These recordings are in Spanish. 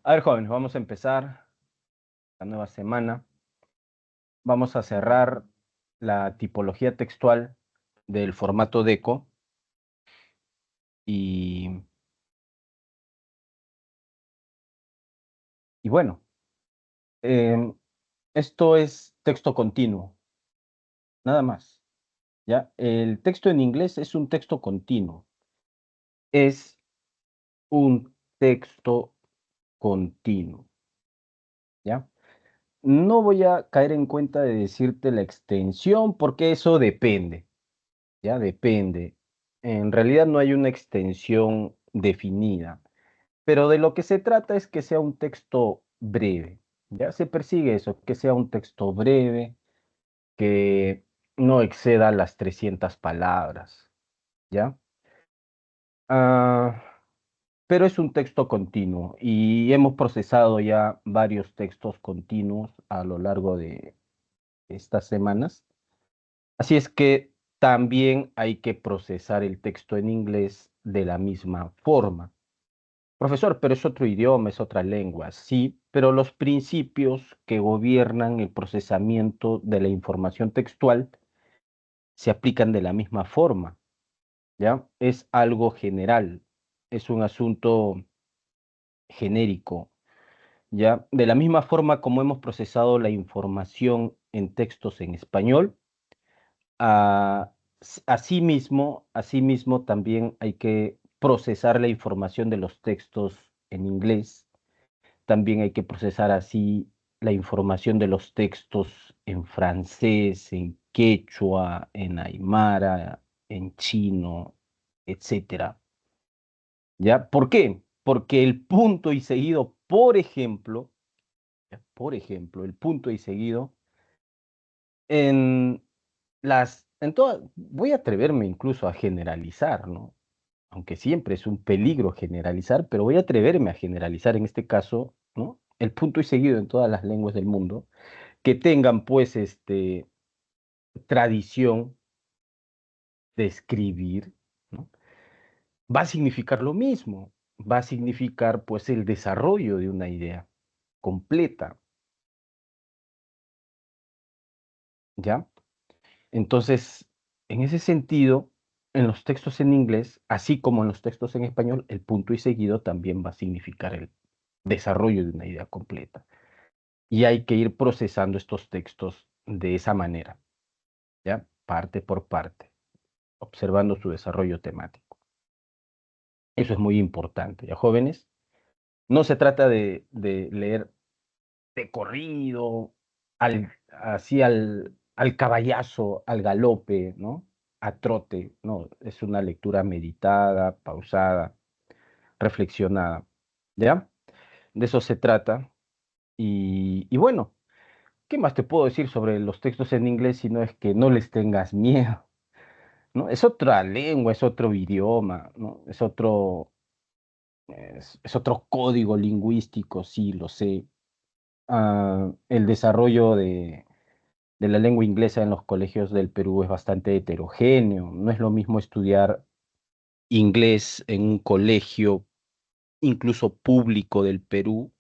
A ver, jóvenes, vamos a empezar la nueva semana. Vamos a cerrar la tipología textual del formato DECO y, y bueno, em, esto es texto continuo, nada más, ¿ya? El texto en inglés es un texto continuo, es un texto continuo, ¿ya? No voy a caer en cuenta de decirte la extensión porque eso depende. Ya depende. En realidad no hay una extensión definida, pero de lo que se trata es que sea un texto breve. Ya se persigue eso, que sea un texto breve, que no exceda las 300 palabras, ¿ya? Ah, pero es un texto continuo y hemos procesado ya varios textos continuos a lo largo de estas semanas. Así es que también hay que procesar el texto en inglés de la misma forma. Profesor, pero es otro idioma, es otra lengua. Sí, pero los principios que gobiernan el procesamiento de la información textual se aplican de la misma forma, ¿ya? Es algo general, es un asunto genérico, ¿ya? De la misma forma como hemos procesado la información en textos en español, Ah, asimismo, también hay que procesar la información de los textos en inglés. También hay que procesar así la información de los textos en francés, en quechua, en aymara, en chino, etcétera. ¿Ya? ¿Por qué? Porque el punto y seguido, por ejemplo, el punto y seguido en voy a atreverme incluso a generalizar, ¿no? Aunque siempre es un peligro generalizar, pero voy a atreverme a generalizar en este caso, ¿no? El punto y seguido en todas las lenguas del mundo, que tengan pues tradición de escribir, ¿no? Va a significar lo mismo, va a significar pues el desarrollo de una idea completa, ¿ya? Entonces, en ese sentido, en los textos en inglés, así como en los textos en español, el punto y seguido también va a significar el desarrollo de una idea completa. Y hay que ir procesando estos textos de esa manera, ¿ya? Parte por parte, observando su desarrollo temático. Eso es muy importante, ¿ya, jóvenes? No se trata de leer de corrido, así al caballazo, al galope, ¿no? A trote, no, es una lectura meditada, pausada, reflexionada, ¿ya? De eso se trata. Y bueno, ¿qué más te puedo decir sobre los textos en inglés si no es que no les tengas miedo, ¿no? Es otra lengua, es otro idioma, ¿no? Es otro código lingüístico, sí, lo sé. El desarrollo de la lengua inglesa en los colegios del Perú es bastante heterogéneo. No es lo mismo estudiar inglés en un colegio, incluso público del Perú,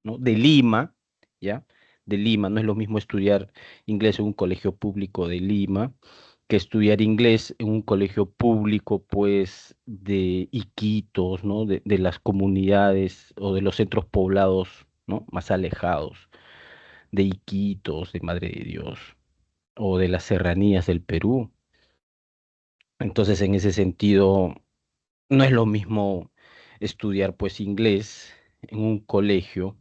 ¿no? De Lima, ¿ya? De Lima, no es lo mismo estudiar inglés en un colegio público de Lima que estudiar inglés en un colegio público, pues, de Iquitos, ¿no? De las comunidades o de los centros poblados, ¿no? Más alejados, de Iquitos, de Madre de Dios o de las serranías del Perú. Entonces, en ese sentido, no es lo mismo estudiar pues inglés en un colegio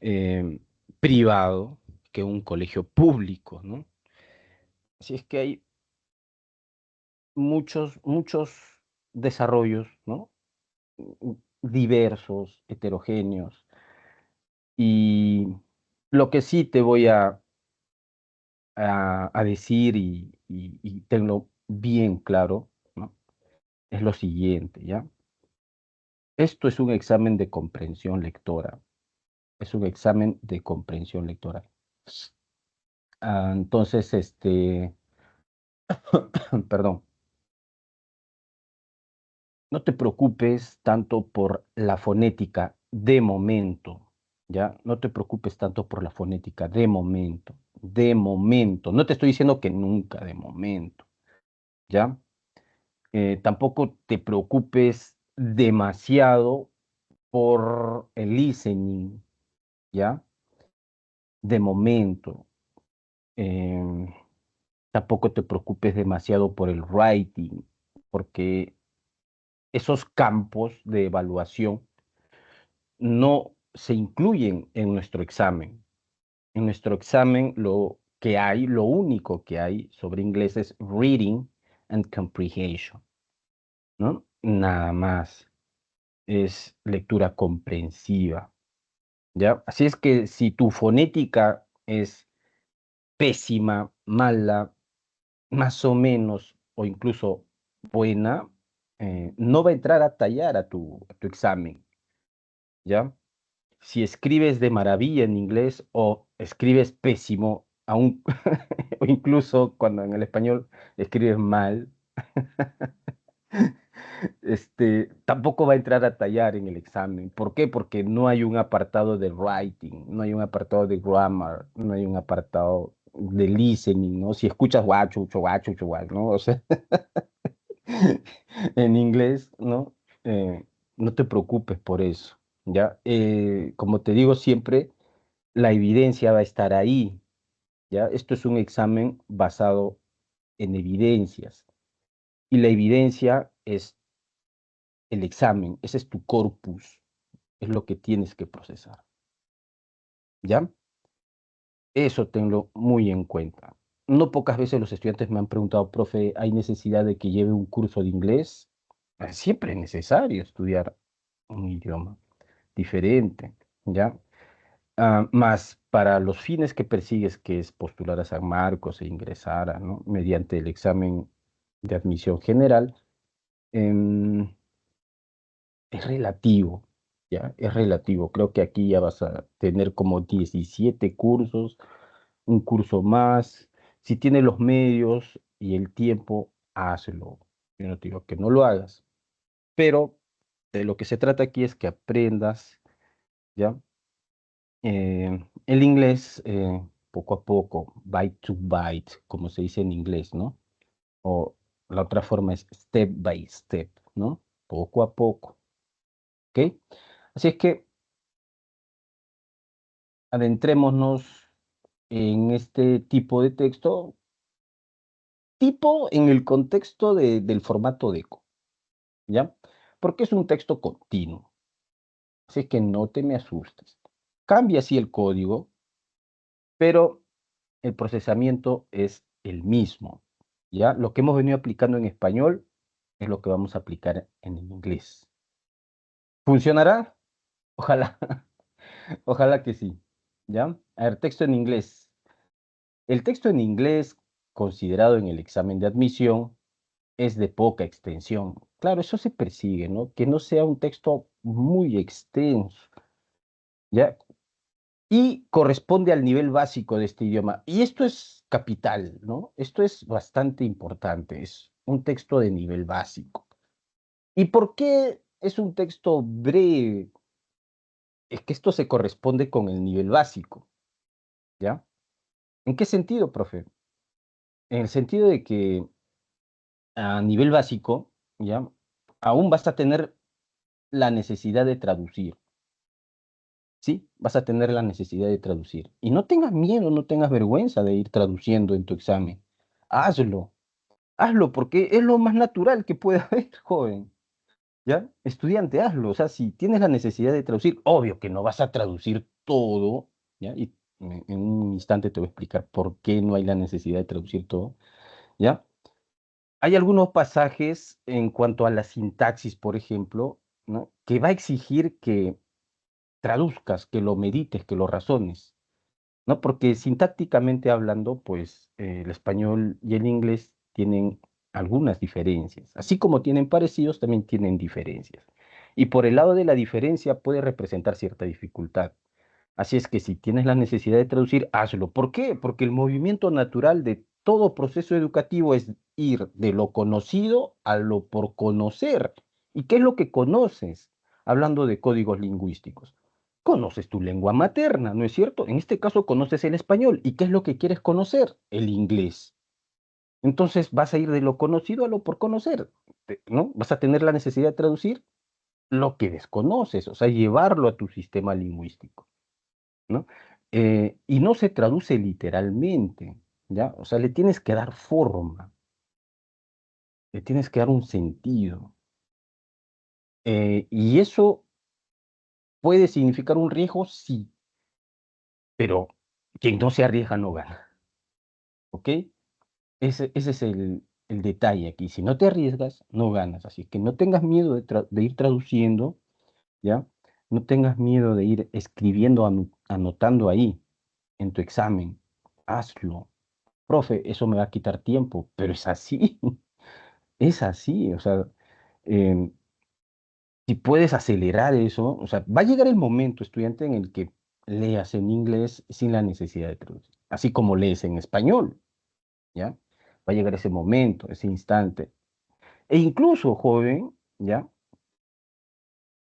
eh, privado que un colegio público, ¿no? Así es que hay muchos desarrollos, ¿no? Diversos, heterogéneos. Y lo que sí te voy a decir y tengo bien claro, ¿no? Es lo siguiente, ¿ya? Esto es un examen de comprensión lectora. Es un examen de comprensión lectora. Entonces, perdón, no te preocupes tanto por la fonética de momento, ¿ya? No te preocupes tanto por la fonética, de momento, de momento. No te estoy diciendo que nunca, de momento, ¿ya? Tampoco te preocupes demasiado por el listening, ¿ya? De momento. Em, Tampoco te preocupes demasiado por el writing, porque esos campos de evaluación no se incluyen en nuestro examen. En nuestro examen lo que hay, lo único que hay sobre inglés es reading and comprehension, ¿no? Nada más. Es lectura comprensiva, ¿ya? Así es que si tu fonética es pésima, mala, más o menos, o incluso buena, no va a entrar a tallar a tu examen, ¿ya? Si escribes de maravilla en inglés o escribes pésimo, aún, o incluso cuando en el español escribes mal, tampoco va a entrar a tallar en el examen. ¿Por qué? Porque no hay un apartado de writing, no hay un apartado de grammar, no hay un apartado de listening, ¿no? Si escuchas guacho, guacho, guacho, ¿no? O sea, en inglés, ¿no? No te preocupes por eso, ¿ya? Como te digo siempre, la evidencia va a estar ahí, ¿ya? Esto es un examen basado en evidencias y la evidencia es el examen, ese es tu corpus, es lo que tienes que procesar, ¿ya? Eso tenlo muy en cuenta. No pocas veces los estudiantes me han preguntado, profe, ¿hay necesidad de que lleve un curso de inglés? Siempre es necesario estudiar un idioma diferente, ¿ya? Más para los fines que persigues, que es postular a San Marcos e ingresar ¿no? mediante el examen de admisión general, em, es relativo, ¿ya? Es relativo. Creo que aquí ya vas a tener como 17 cursos, un curso más. Si tienes los medios y el tiempo, hazlo. Yo no te digo que no lo hagas, pero de lo que se trata aquí es que aprendas, ¿ya? El inglés, poco a poco, bite to bite, como se dice en inglés, ¿no? O la otra forma es step by step, ¿no? Poco a poco, ¿ok? Así es que adentrémonos en este tipo de texto, tipo en el contexto del formato DECO, ¿ya? Porque es un texto continuo, así es que no te me asustes. Cambia así el código, pero el procesamiento es el mismo, ¿ya? Lo que hemos venido aplicando en español es lo que vamos a aplicar en inglés. ¿Funcionará? Ojalá, ojalá que sí, ¿ya? A ver, texto en inglés. El texto en inglés, considerado en el examen de admisión, es de poca extensión. Claro, eso se persigue, ¿no? Que no sea un texto muy extenso, ¿ya? Y corresponde al nivel básico de este idioma. Y esto es capital, ¿no? Esto es bastante importante, es un texto de nivel básico. ¿Y por qué es un texto breve? Es que esto se corresponde con el nivel básico, ¿ya? ¿En qué sentido, profe? En el sentido de que a nivel básico, ¿ya? Aún vas a tener la necesidad de traducir, ¿sí? Vas a tener la necesidad de traducir. Y no tengas miedo, no tengas vergüenza de ir traduciendo en tu examen. Hazlo, hazlo porque es lo más natural que puede haber, joven. ¿Ya? Estudiante, hazlo. O sea, si tienes la necesidad de traducir, obvio que no vas a traducir todo, ¿ya? Y en un instante te voy a explicar por qué no hay la necesidad de traducir todo, ¿ya? Hay algunos pasajes en cuanto a la sintaxis, por ejemplo, ¿no? Que va a exigir que traduzcas, que lo medites, que lo razones, ¿no? Porque sintácticamente hablando, pues el español y el inglés tienen algunas diferencias. Así como tienen parecidos, también tienen diferencias. Y por el lado de la diferencia puede representar cierta dificultad. Así es que si tienes la necesidad de traducir, hazlo. ¿Por qué? Porque el movimiento natural de todo proceso educativo es ir de lo conocido a lo por conocer. ¿Y qué es lo que conoces? hablando de códigos lingüísticos. Conoces tu lengua materna, ¿no es cierto? En este caso conoces el español. ¿Y qué es lo que quieres conocer? El inglés. Entonces vas a ir de lo conocido a lo por conocer, ¿no? Vas a tener la necesidad de traducir lo que desconoces, o sea, llevarlo a tu sistema lingüístico, ¿no? Y no se traduce literalmente, ¿ya? O sea, le tienes que dar forma, le tienes que dar un sentido. Y eso puede significar un riesgo, sí, pero quien no se arriesga no gana, ¿ok? Ese es el detalle aquí. Si no te arriesgas, no ganas. Así que no tengas miedo de ir traduciendo, ¿ya? No tengas miedo de ir escribiendo, anotando ahí en tu examen. Hazlo. Profe, eso me va a quitar tiempo, pero es así, es así. O sea, em, si puedes acelerar eso, o sea, va a llegar el momento, estudiante, en el que leas en inglés sin la necesidad de traducir, así como lees en español, ¿ya? Va a llegar ese momento, ese instante. E incluso, joven, ¿ya?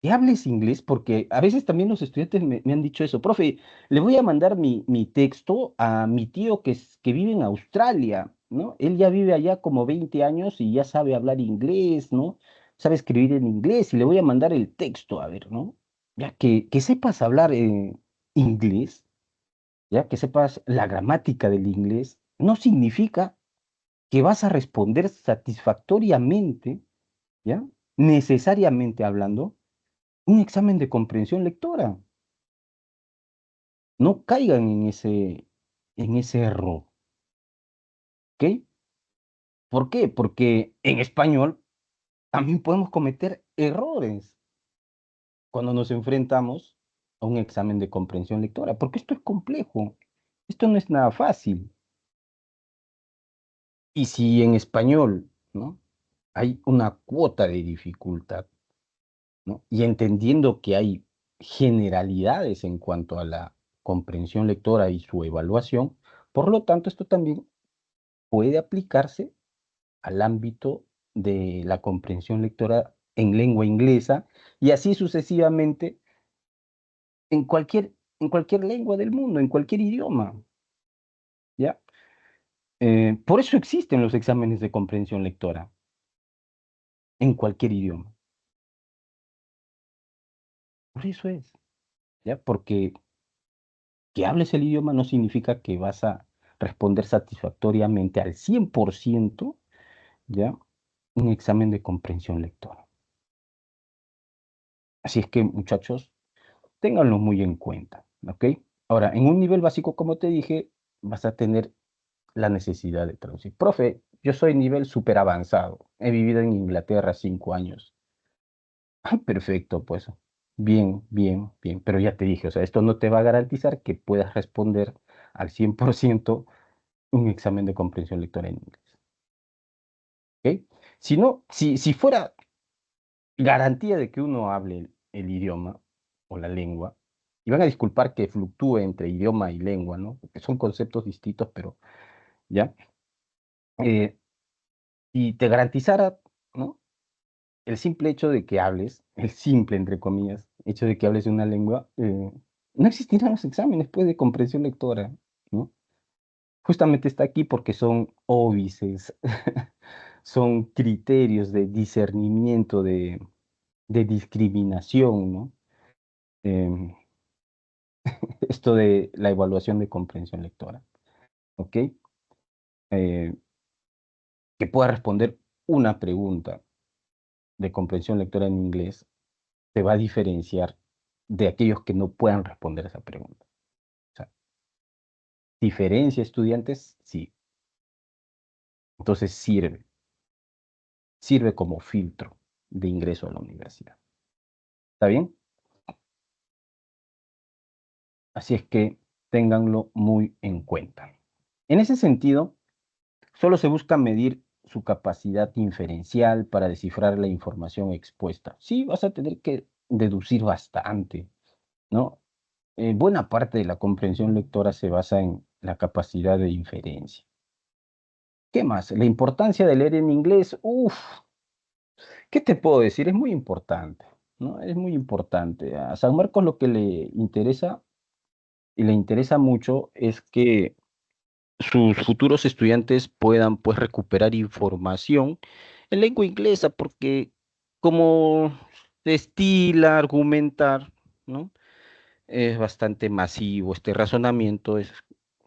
Que hables inglés, porque a veces también los estudiantes me han dicho eso, profe, le voy a mandar mi texto a mi tío que vive en Australia, ¿no? Él ya vive allá como 20 años y ya sabe hablar inglés, ¿no? Sabe escribir en inglés y le voy a mandar el texto, a ver, ¿no? Ya que sepas hablar inglés, ya que sepas la gramática del inglés, no significa que vas a responder satisfactoriamente, ¿ya? Necesariamente hablando un examen de comprensión lectora. No caigan en ese error, ¿ok? ¿Por qué? Porque en español también podemos cometer errores cuando nos enfrentamos a un examen de comprensión lectora, porque esto es complejo, esto no es nada fácil. Y si en español, ¿no? Hay una cuota de dificultad, ¿no? Y entendiendo que hay generalidades en cuanto a la comprensión lectora y su evaluación, por lo tanto, esto también puede aplicarse al ámbito de la comprensión lectora en lengua inglesa y así sucesivamente en cualquier lengua del mundo, en cualquier idioma, ¿ya? Por eso existen los exámenes de comprensión lectora en cualquier idioma. Por eso es, ¿ya? Porque que hables el idioma no significa que vas a responder satisfactoriamente al 100%, ¿ya? Un examen de comprensión lectora. Así es que, muchachos, ténganlo muy en cuenta, ¿ok? Ahora, en un nivel básico, como te dije, vas a tener la necesidad de traducir. Profe, yo soy nivel súper avanzado. He vivido en Inglaterra 5 años. Ah, perfecto, pues. Bien, bien, bien. Pero ya te dije, o sea, esto no te va a garantizar que puedas responder al 100% un examen de comprensión lectora en inglés. ¿Ok? Si no, si fuera garantía de que uno hable el idioma o la lengua, y van a disculpar que fluctúe entre idioma y lengua, ¿no? Porque son conceptos distintos, pero ya. Eh, y te garantizara, ¿no? El simple hecho de que hables, el simple, entre comillas, hecho de que hables una lengua, no existirían los exámenes, pues, de comprensión lectora, ¿no? Justamente está aquí porque son óbices, son criterios de discernimiento, de discriminación, ¿no? Em, esto de la evaluación de comprensión lectora, ¿ok? Eh, que pueda responder una pregunta de comprensión lectora en inglés te va a diferenciar de aquellos que no puedan responder esa pregunta. O sea, diferencia estudiantes, sí. Entonces sirve como filtro de ingreso a la universidad. ¿Está bien? Así es que ténganlo muy en cuenta. En ese sentido, solo se busca medir su capacidad inferencial para descifrar la información expuesta. Sí, vas a tener que deducir bastante, ¿no? Buena parte de la comprensión lectora se basa en la capacidad de inferencia. ¿Qué más? La importancia de leer en inglés. Uf, ¿qué te puedo decir? Es muy importante. ¿no? Es muy importante. A San Marcos lo que le interesa, y le interesa mucho, es que sus futuros estudiantes puedan pues recuperar información en lengua inglesa, porque como se estila argumentar, ¿no? Es bastante masivo este razonamiento, es,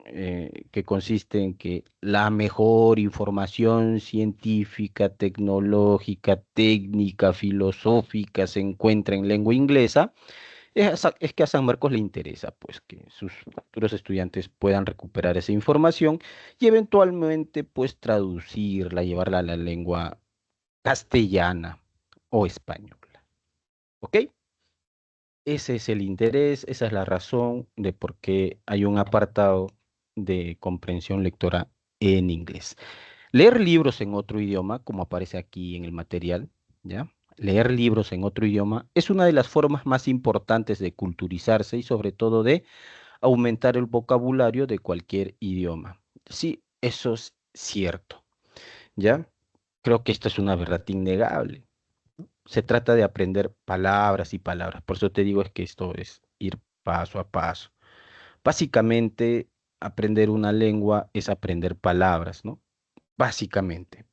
que consiste en que la mejor información científica, tecnológica, técnica, filosófica se encuentra en lengua inglesa. Es que a San Marcos le interesa, pues, que sus futuros estudiantes puedan recuperar esa información y eventualmente, pues, traducirla, llevarla a la lengua castellana o española. ¿Ok? Ese es el interés, esa es la razón de por qué hay un apartado de comprensión lectora en inglés. Leer libros en otro idioma, como aparece aquí en el material, ¿ya? Leer libros en otro idioma es una de las formas más importantes de culturizarse y sobre todo de aumentar el vocabulario de cualquier idioma. Sí, eso es cierto, ¿ya? Creo que esto es una verdad innegable. Se trata de aprender palabras y palabras. Por eso te digo es que esto es ir paso a paso. Básicamente, aprender una lengua es aprender palabras, ¿no? Básicamente.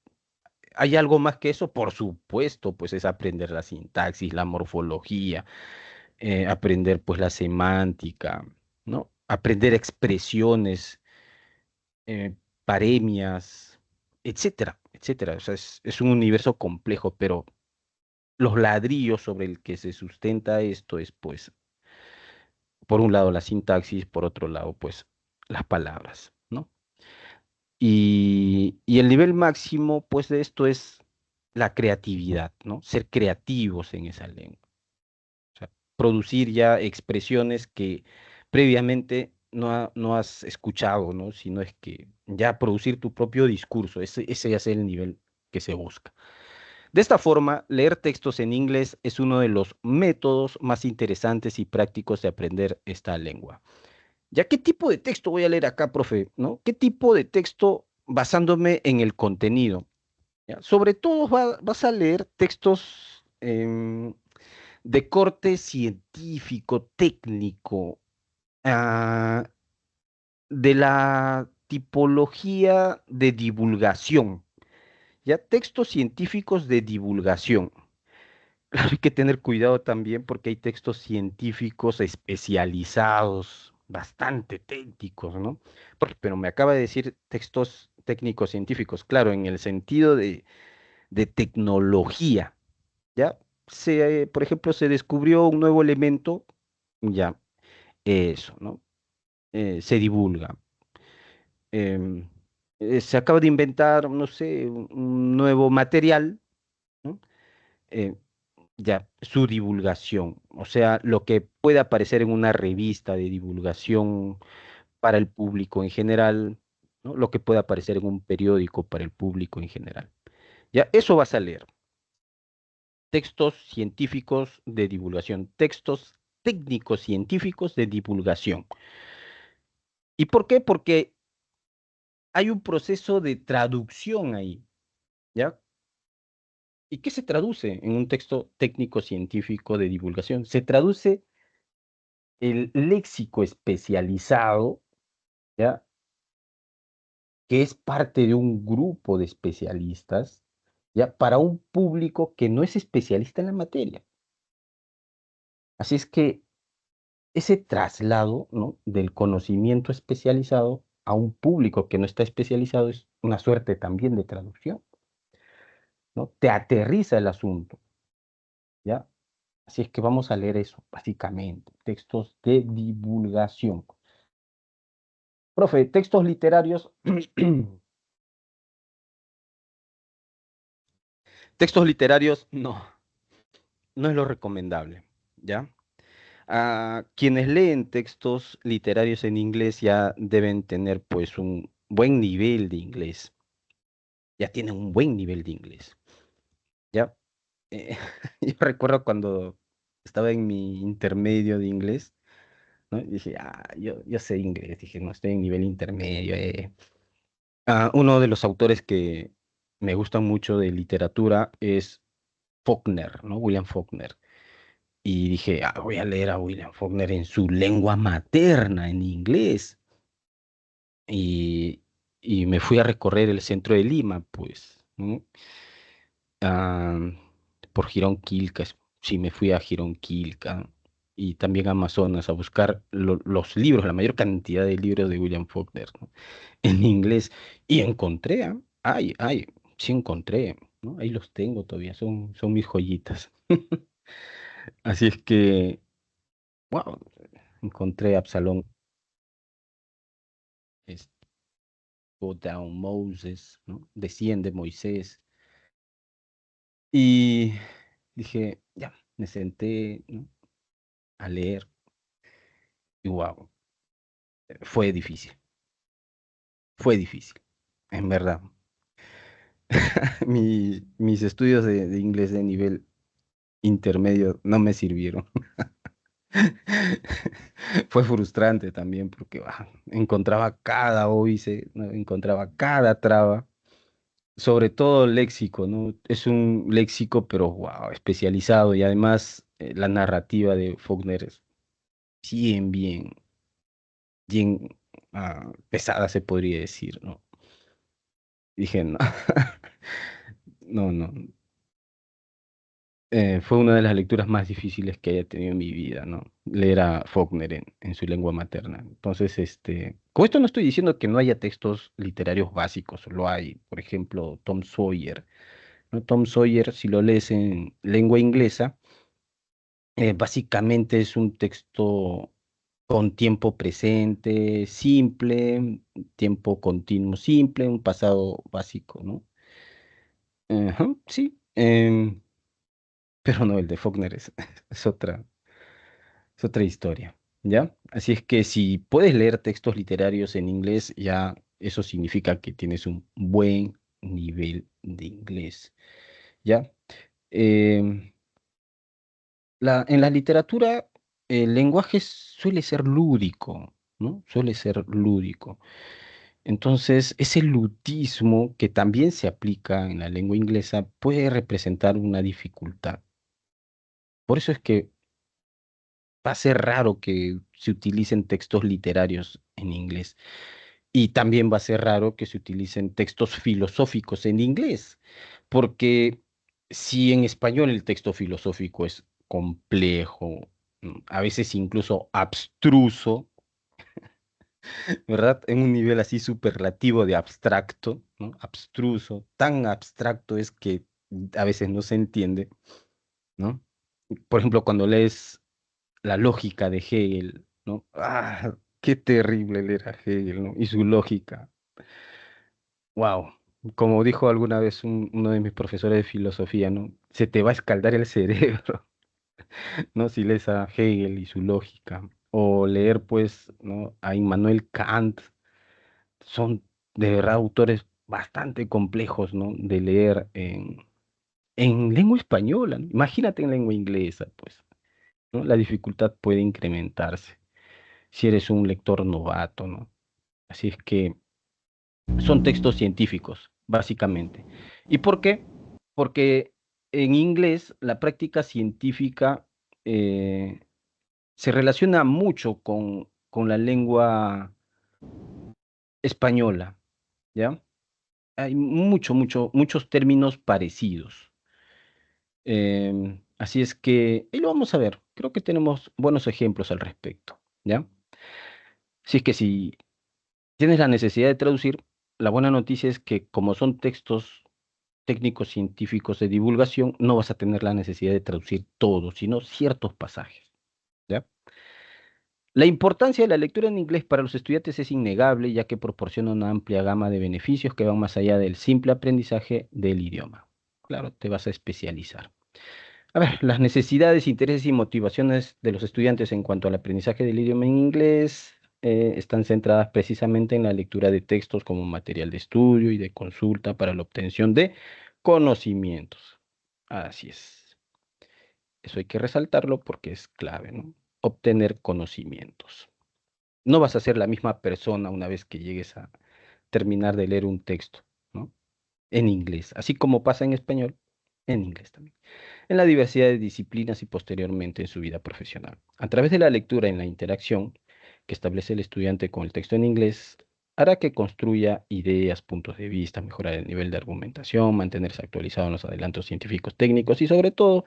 ¿Hay algo más que eso? Por supuesto, pues es aprender la sintaxis, la morfología, aprender pues la semántica, ¿no? Aprender expresiones, paremias, etcétera, etcétera. O sea, es un universo complejo, pero los ladrillos sobre el que se sustenta esto es, pues, por un lado la sintaxis, por otro lado, pues, las palabras, ¿no? Y el nivel máximo, pues, de esto es la creatividad, ¿no? Ser creativos en esa lengua. O sea, producir ya expresiones que previamente no has escuchado, ¿no? Sino es que ya producir tu propio discurso, ese ya es el nivel que se busca. De esta forma, leer textos en inglés es uno de los métodos más interesantes y prácticos de aprender esta lengua. ¿Ya qué tipo de texto voy a leer acá, profe? ¿No? ¿Qué tipo de texto basándome en el contenido? ¿Ya? Sobre todo vas a leer textos de corte científico, técnico, ah, de la tipología de divulgación, ¿ya? Textos científicos de divulgación. Claro, hay que tener cuidado también porque hay textos científicos especializados, bastante técnicos, ¿no? Pero me acaba de decir textos técnicos científicos, claro, en el sentido de tecnología, ¿ya? Por ejemplo, se descubrió un nuevo elemento, ya, eso, ¿no? Se divulga. Em, Se acaba de inventar, no sé, un nuevo material, ¿no? Eh, Ya, su divulgación, o sea, lo que puede aparecer en una revista de divulgación para el público en general, ¿no? Lo que puede aparecer en un periódico para el público en general. Ya, eso vas a leer. Textos científicos de divulgación, textos técnicos científicos de divulgación. ¿Y por qué? Porque hay un proceso de traducción ahí, ¿ya? ¿Y qué se traduce en un texto técnico científico de divulgación? Se traduce el léxico especializado, ¿ya? Que es parte de un grupo de especialistas, ¿ya? Para un público que no es especialista en la materia. Así es que ese traslado, ¿no? Del conocimiento especializado a un público que no está especializado es una suerte también de traducción, ¿no? Te aterriza el asunto, ¿ya? Así es que vamos a leer eso, básicamente, textos de divulgación. Profe, textos literarios. Textos literarios, no, no es lo recomendable, ¿ya? Quienes leen textos literarios en inglés ya deben tener pues un buen nivel de inglés, ya tienen un buen nivel de inglés, ¿ya? Yo recuerdo cuando estaba en mi intermedio de inglés, ¿no? Y dije, yo sé inglés, dije, no, estoy en nivel intermedio. Uno de los autores que me gustan mucho de literatura es Faulkner, ¿no? William Faulkner. y dije, "Ah, voy a leer a William Faulkner en su lengua materna, en inglés. Y, y me fui a recorrer el centro de Lima, pues, ¿no? Ah, por Girón Quilca, sí, me fui a Girón Quilca y también a Amazonas a buscar los libros, la mayor cantidad de libros de William Faulkner, ¿no? En inglés. Y encontré, sí encontré, ¿no? Ahí los tengo todavía, son mis joyitas. Así es que, wow, encontré Absalón, es Go Down Moses, ¿no? Desciende Moisés. Y dije, ya, me senté, ¿no? A leer y wow, fue difícil, fue difícil, en verdad. Mis estudios de inglés de nivel intermedio no me sirvieron. Fue frustrante también porque encontraba cada óbice, ¿no? Encontraba cada traba, sobre todo léxico, ¿no? Es un léxico, pero wow, especializado y además la narrativa de Faulkner es bien, bien, bien pesada, se podría decir, ¿no? Dije, no, no, no. Fue una de las lecturas más difíciles que haya tenido en mi vida, ¿no? Leer a Faulkner en su lengua materna. Entonces, con esto no estoy diciendo que no haya textos literarios básicos, lo hay. Por ejemplo, Tom Sawyer, ¿no? Tom Sawyer, si lo lees en lengua inglesa, básicamente es un texto con tiempo presente, simple, tiempo continuo simple, un pasado básico, ¿no? Ajá, sí. Pero no, el de Faulkner es es otra historia, ¿ya? Así es que si puedes leer textos literarios en inglés, ya eso significa que tienes un buen nivel de inglés, ¿ya? Em, en la literatura, el lenguaje suele ser lúdico, ¿no? Suele ser lúdico. Entonces, ese ludismo que también se aplica en la lengua inglesa puede representar una dificultad. Por eso es que va a ser raro que se utilicen textos literarios en inglés. Y también va a ser raro que se utilicen textos filosóficos en inglés, porque si en español el texto filosófico es complejo, a veces incluso abstruso, ¿verdad? En un nivel así superlativo de abstracto, ¿no? Abstruso, tan abstracto es que a veces no se entiende, ¿no? Por ejemplo, cuando lees la lógica de Hegel, ¿no? Ah, qué terrible leer a Hegel, ¿no? Y su lógica. Wow. Como dijo alguna vez uno de mis profesores de filosofía, ¿no? Se te va a escaldar el cerebro, ¿no? Si lees a Hegel y su lógica. O leer, pues, ¿no? A Immanuel Kant. Son de verdad autores bastante complejos, ¿no? De leer en lengua española, ¿no? Imagínate en lengua inglesa, pues, ¿no? La dificultad puede incrementarse si eres un lector novato, ¿no? Así es que son textos científicos, básicamente. ¿Y por qué? Porque en inglés la práctica científica eh, se relaciona mucho con la lengua española, ¿ya? Hay muchos términos parecidos. Así es que, y lo vamos a ver, creo que tenemos buenos ejemplos al respecto, ¿ya? Así es que si tienes la necesidad de traducir, la buena noticia es que como son textos técnicos científicos de divulgación, no vas a tener la necesidad de traducir todo, sino ciertos pasajes, ¿ya? La importancia de la lectura en inglés para los estudiantes es innegable, ya que proporciona una amplia gama de beneficios que van más allá del simple aprendizaje del idioma. Claro, te vas a especializar. A ver, las necesidades, intereses y motivaciones de los estudiantes en cuanto al aprendizaje del idioma en inglés están centradas precisamente en la lectura de textos como material de estudio y de consulta para la obtención de conocimientos. Así es. Eso hay que resaltarlo porque es clave, ¿no? Obtener conocimientos. No vas a ser la misma persona una vez que llegues a terminar de leer un texto, ¿no? En inglés, así como pasa en español. en inglés también, en la diversidad de disciplinas y posteriormente en su vida profesional. A través de la lectura en la interacción que establece el estudiante con el texto en inglés, hará que construya ideas, puntos de vista, mejorar el nivel de argumentación, mantenerse actualizado en los adelantos científicos técnicos y sobre todo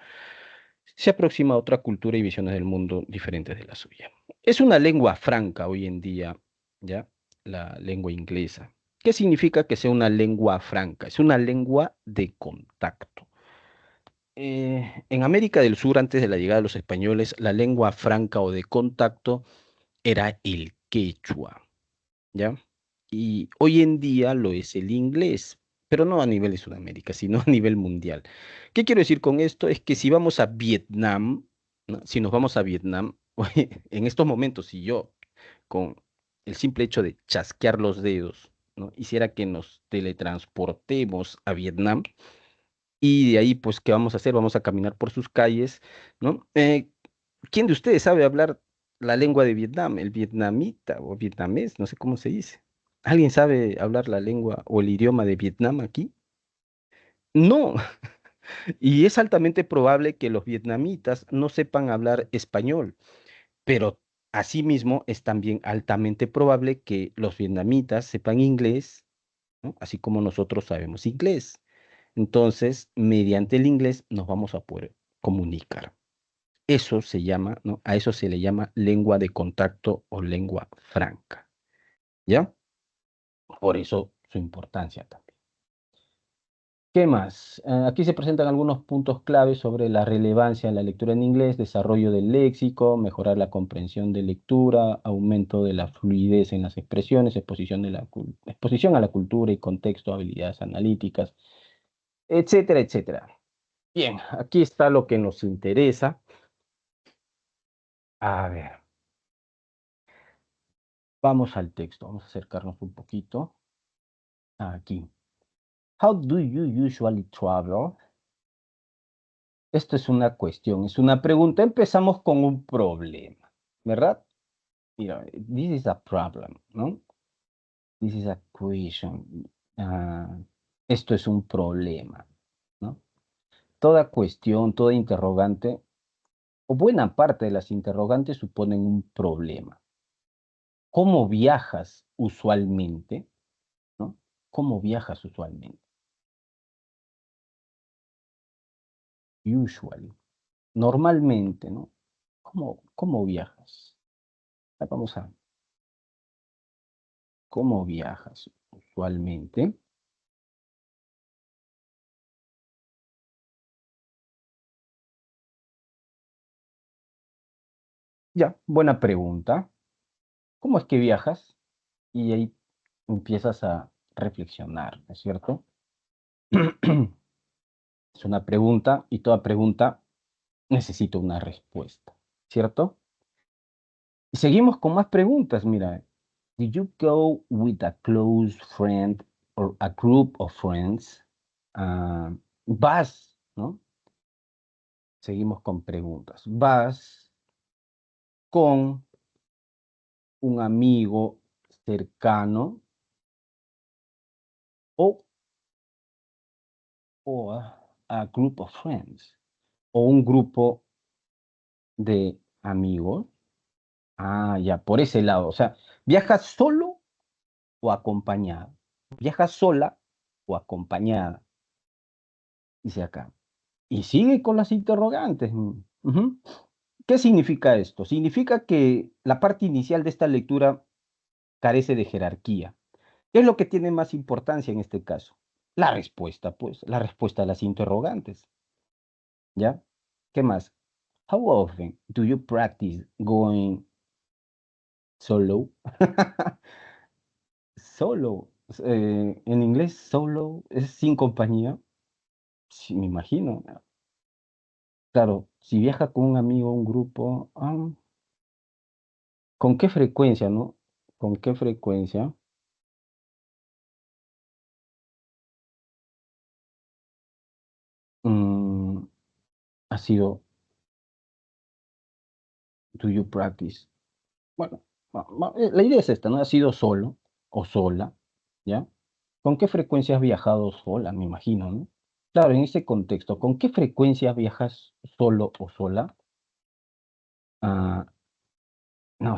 se aproxima a otra cultura y visiones del mundo diferentes de la suya. Es una lengua franca hoy en día, ¿ya? La lengua inglesa. ¿Qué significa que sea una lengua franca? Es una lengua de contacto. En América del Sur, antes de la llegada de los españoles, la lengua franca o de contacto era el quechua, ¿ya? Y hoy en día lo es el inglés, pero no a nivel de Sudamérica, sino a nivel mundial. ¿Qué quiero decir con esto? Es que si vamos a Vietnam, ¿no? Si nos vamos a Vietnam, en estos momentos, si yo, con el simple hecho de chasquear los dedos, ¿no? Hiciera que nos teletransportemos a Vietnam, y de ahí, pues, ¿qué vamos a hacer? Vamos a caminar por sus calles, ¿no? ¿Quién de ustedes sabe hablar la lengua de Vietnam? El vietnamita o vietnamés, no sé cómo se dice. ¿Alguien sabe hablar la lengua o el idioma de Vietnam aquí? No, y es altamente probable que los vietnamitas no sepan hablar español, pero asimismo es también altamente probable que los vietnamitas sepan inglés, ¿no? Así como nosotros sabemos inglés. Entonces, mediante el inglés nos vamos a poder comunicar. Eso se llama, ¿no? A eso se le llama lengua de contacto o lengua franca, ¿ya? Por eso su importancia también. ¿Qué más? Aquí se presentan algunos puntos claves sobre la relevancia de la lectura en inglés, desarrollo del léxico, mejorar la comprensión de lectura, aumento de la fluidez en las expresiones, exposición a la cultura y contexto, habilidades analíticas, etcétera, etcétera. Bien, aquí está lo que nos interesa. A ver, vamos al texto, vamos a acercarnos un poquito. Aquí. How do you usually travel? Esto es una cuestión, es una pregunta. Empezamos con un problema, ¿verdad? Mira, this is a problem, ¿no? This is a question. Ah, esto es un problema, ¿no? Toda cuestión, toda interrogante, o buena parte de las interrogantes suponen un problema. ¿Cómo viajas usualmente? ¿No? ¿Cómo viajas usualmente? Usually. Normalmente, ¿no? ¿Cómo viajas? Vamos a, ¿cómo viajas usualmente? Ya, buena pregunta. ¿Cómo es que viajas? Y ahí empiezas a reflexionar, ¿no es cierto? Es una pregunta y toda pregunta necesita una respuesta, ¿cierto? Y seguimos con más preguntas. Mira, did you go with a close friend or a group of friends? Ah, vas, ¿no? Seguimos con preguntas. ¿Vas con un amigo cercano o, a group of friends o un grupo de amigos? Ah, ya, por ese lado. O sea, ¿viajas solo o acompañado? ¿Viajas sola o acompañada? Dice acá. Y sigue con las interrogantes. Ujú. ¿Qué significa esto? Significa que la parte inicial de esta lectura carece de jerarquía. ¿Qué es lo que tiene más importancia en este caso? La respuesta, pues, la respuesta a las interrogantes. ¿Ya? ¿Qué más? How often do you practice going solo? Solo. En inglés, solo es sin compañía. Sí, me imagino. Claro, si viaja con un amigo, un grupo, ¿con qué frecuencia, no? ¿Con qué frecuencia? mm, ha sido, do you practice? Bueno, la idea es esta, ¿no? ¿Ha sido solo o sola? ¿Ya? ¿Con qué frecuencia has viajado sola? Me imagino, ¿no? Claro, en ese contexto, ¿con qué frecuencia viajas solo o sola? Ah, no,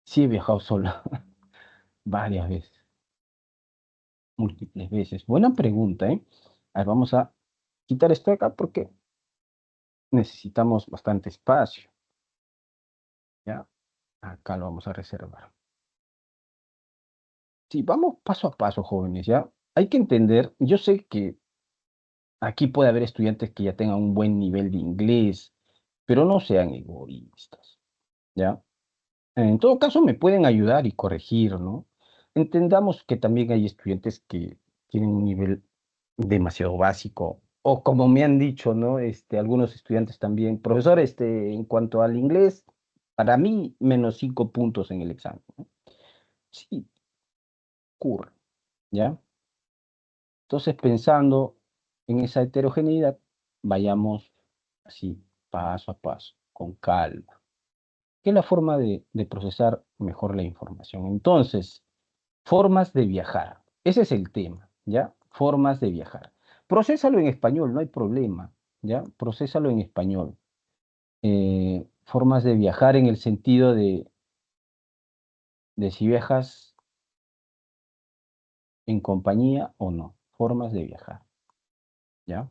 sí he viajado sola varias veces, múltiples veces. Buena pregunta, ¿eh? A ver, vamos a quitar esto de acá porque necesitamos bastante espacio, ¿ya? Acá lo vamos a reservar. Sí, vamos paso a paso, jóvenes, ¿ya? Hay que entender, yo sé que aquí puede haber estudiantes que ya tengan un buen nivel de inglés, pero no sean egoístas, ¿ya? En todo caso, me pueden ayudar y corregir, ¿no? Entendamos que también hay estudiantes que tienen un nivel demasiado básico, o como me han dicho, ¿no? Algunos estudiantes también, profesor, en cuanto al inglés, para mí, -5 puntos en el examen, ¿no? Sí, ocurre, ¿ya? Entonces, pensando en esa heterogeneidad, vayamos así, paso a paso, con calma, que es la forma de procesar mejor la información. Entonces, formas de viajar. Ese es el tema, ¿ya? Formas de viajar. Procésalo en español, no hay problema, ¿ya? Procésalo en español. Formas de viajar en el sentido de si viajas en compañía o no. Formas de viajar, ¿ya?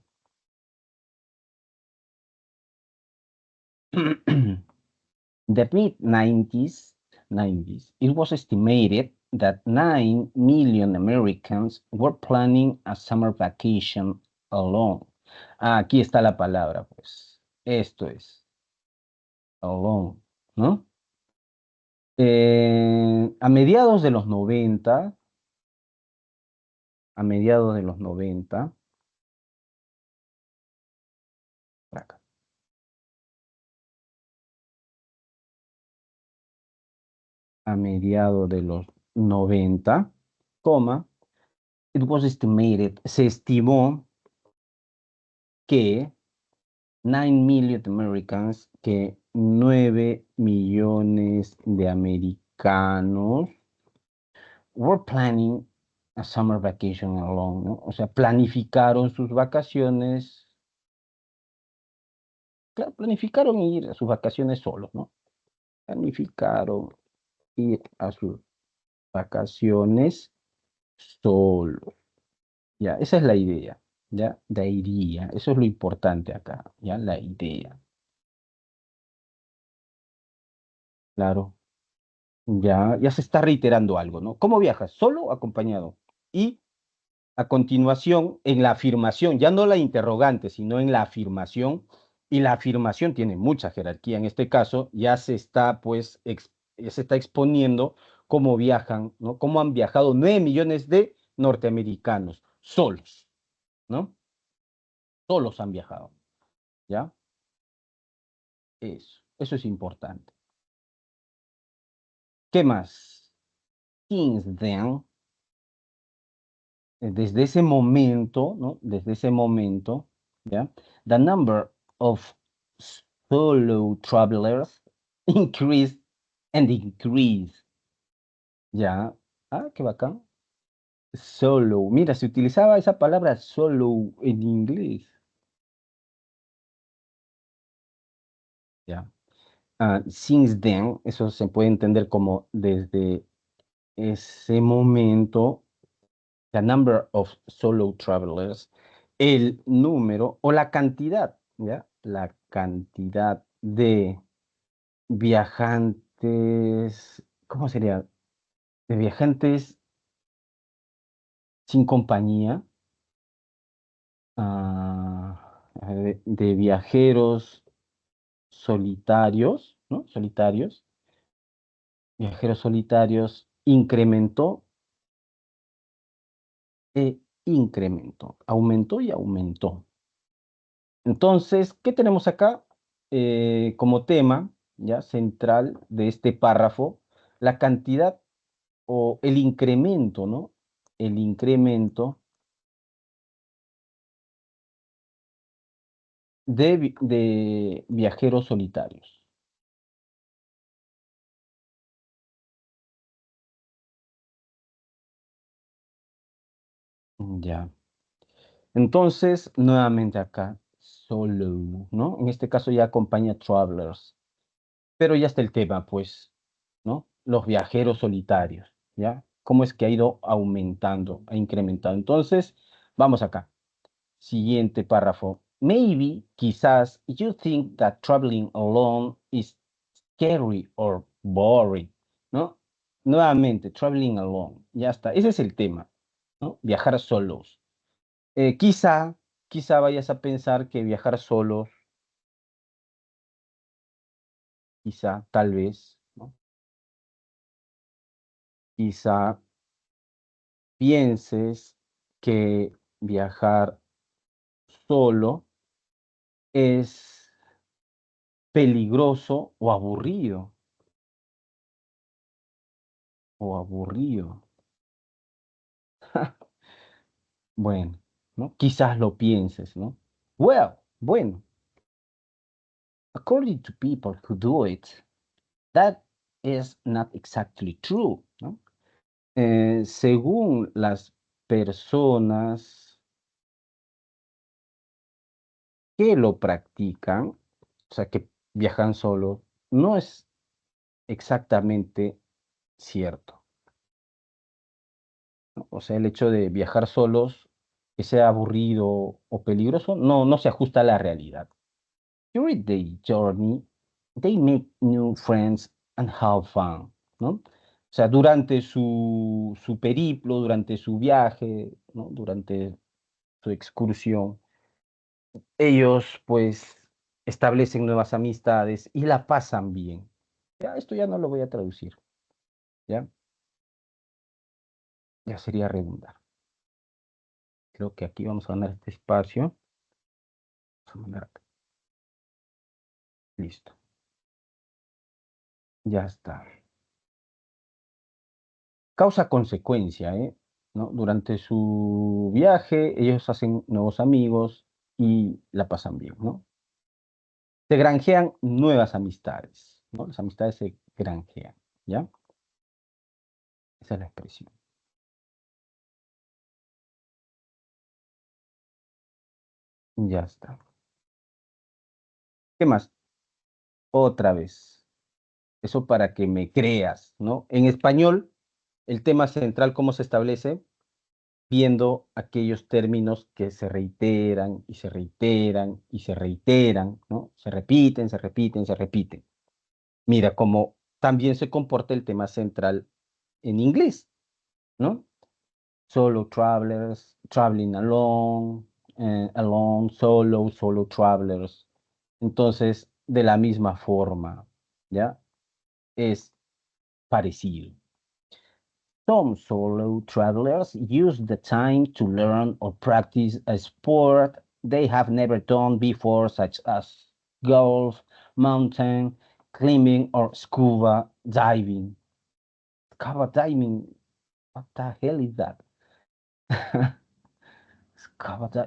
The mid-90s, it was estimated that 9 million Americans were planning a summer vacation alone. Ah, aquí está la palabra, pues. Esto es, alone, ¿no? A mediados de los 90, a mediados de los 90, por acá, a mediados de los 90, coma, it was estimated, se estimó que 9 million Americans, que 9 millones de americanos were planning a summer vacation alone, ¿no? O sea, planificaron sus vacaciones, claro, planificaron ir a sus vacaciones solos, ¿no? Planificaron ir a sus vacaciones solos. Ya, esa es la idea, ya, la idea, eso es lo importante acá, ya, la idea, claro. Ya se está reiterando algo, ¿no? ¿Cómo viajas? ¿Solo o acompañado? Y a continuación, en la afirmación, ya no la interrogante, sino en la afirmación, y la afirmación tiene mucha jerarquía. En este caso, ya se está, pues, ya se está exponiendo cómo viajan, ¿no? Cómo han viajado 9 millones de norteamericanos, solos, ¿no? Solos han viajado, ¿ya? Eso es importante. ¿Qué más? Since then, desde ese momento, ¿no? Desde ese momento, ¿ya? The number of solo travelers increased and increased, ¿ya? Ah, qué bacán. Solo. Mira, se utilizaba esa palabra solo en inglés, ¿ya? Since then, eso se puede entender como desde ese momento, the number of solo travelers, el número o la cantidad, ¿ya? La cantidad de viajantes, ¿cómo sería? De viajantes sin compañía, de viajeros solitarios, ¿no? Solitarios, viajeros solitarios incrementó e incrementó, aumentó y aumentó. Entonces, ¿qué tenemos acá como tema ya central de este párrafo? La cantidad o el incremento, ¿no? El incremento de viajeros solitarios. Ya. Entonces, nuevamente acá, solo, ¿no? En este caso ya acompaña travelers, pero ya está el tema, pues, ¿no? Los viajeros solitarios, ¿ya? ¿Cómo es que ha ido aumentando, ha incrementado? Entonces, vamos acá. Siguiente párrafo. Maybe, quizás, you think that traveling alone is scary or boring, ¿no? Nuevamente, traveling alone, ya está. Ese es el tema, ¿no? Viajar solos. Quizá, quizá vayas a pensar que viajar solos, quizá, tal vez, ¿no? Quizá pienses que viajar solo es peligroso o aburrido. Bueno, ¿no? Quizás lo pienses, ¿no? Well, bueno, according to people who do it, that is not exactly true, ¿no? Según las personas que lo practican, o sea, que viajan solos, no es exactamente cierto, ¿no? O sea, el hecho de viajar solos, que sea aburrido o peligroso, no se ajusta a la realidad. During the journey, they make new friends and have fun, ¿no? O sea, durante su periplo, durante su viaje, ¿no? Durante su excursión, ellos pues establecen nuevas amistades y la pasan bien. Ya, esto ya no lo voy a traducir, ¿ya? Ya sería redundar. Creo que aquí vamos a ganar este espacio. Vamos a mandar acá. Listo. Ya está. Causa-consecuencia, ¿eh? ¿No? Durante su viaje, ellos hacen nuevos amigos y la pasan bien, ¿no? Se granjean nuevas amistades, ¿no? Las amistades se granjean, ¿ya? Esa es la expresión. Ya está. ¿Qué más? Otra vez. Eso para que me creas, ¿no? En español, el tema central, ¿cómo se establece? Viendo aquellos términos que se reiteran y se reiteran y se reiteran, ¿no? Se repiten, se repiten, se repiten. Mira cómo también se comporta el tema central en inglés, ¿no? Solo travelers, traveling alone, alone, solo, solo travelers. Entonces, de la misma forma, ¿ya? Es parecido. Some solo travelers use the time to learn or practice a sport they have never done before, such as golf, mountain climbing, or scuba diving. Scuba diving, what the hell is that?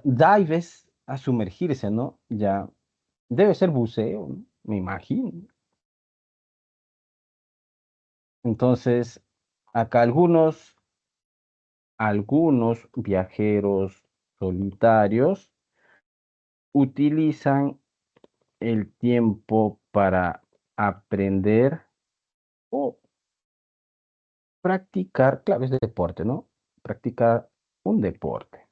Dive es a sumergirse, ¿no? Ya, debe ser buceo, ¿no? Me imagino. Entonces, acá algunos viajeros solitarios utilizan el tiempo para aprender o practicar, claro, es de deporte, ¿no? Practicar un deporte.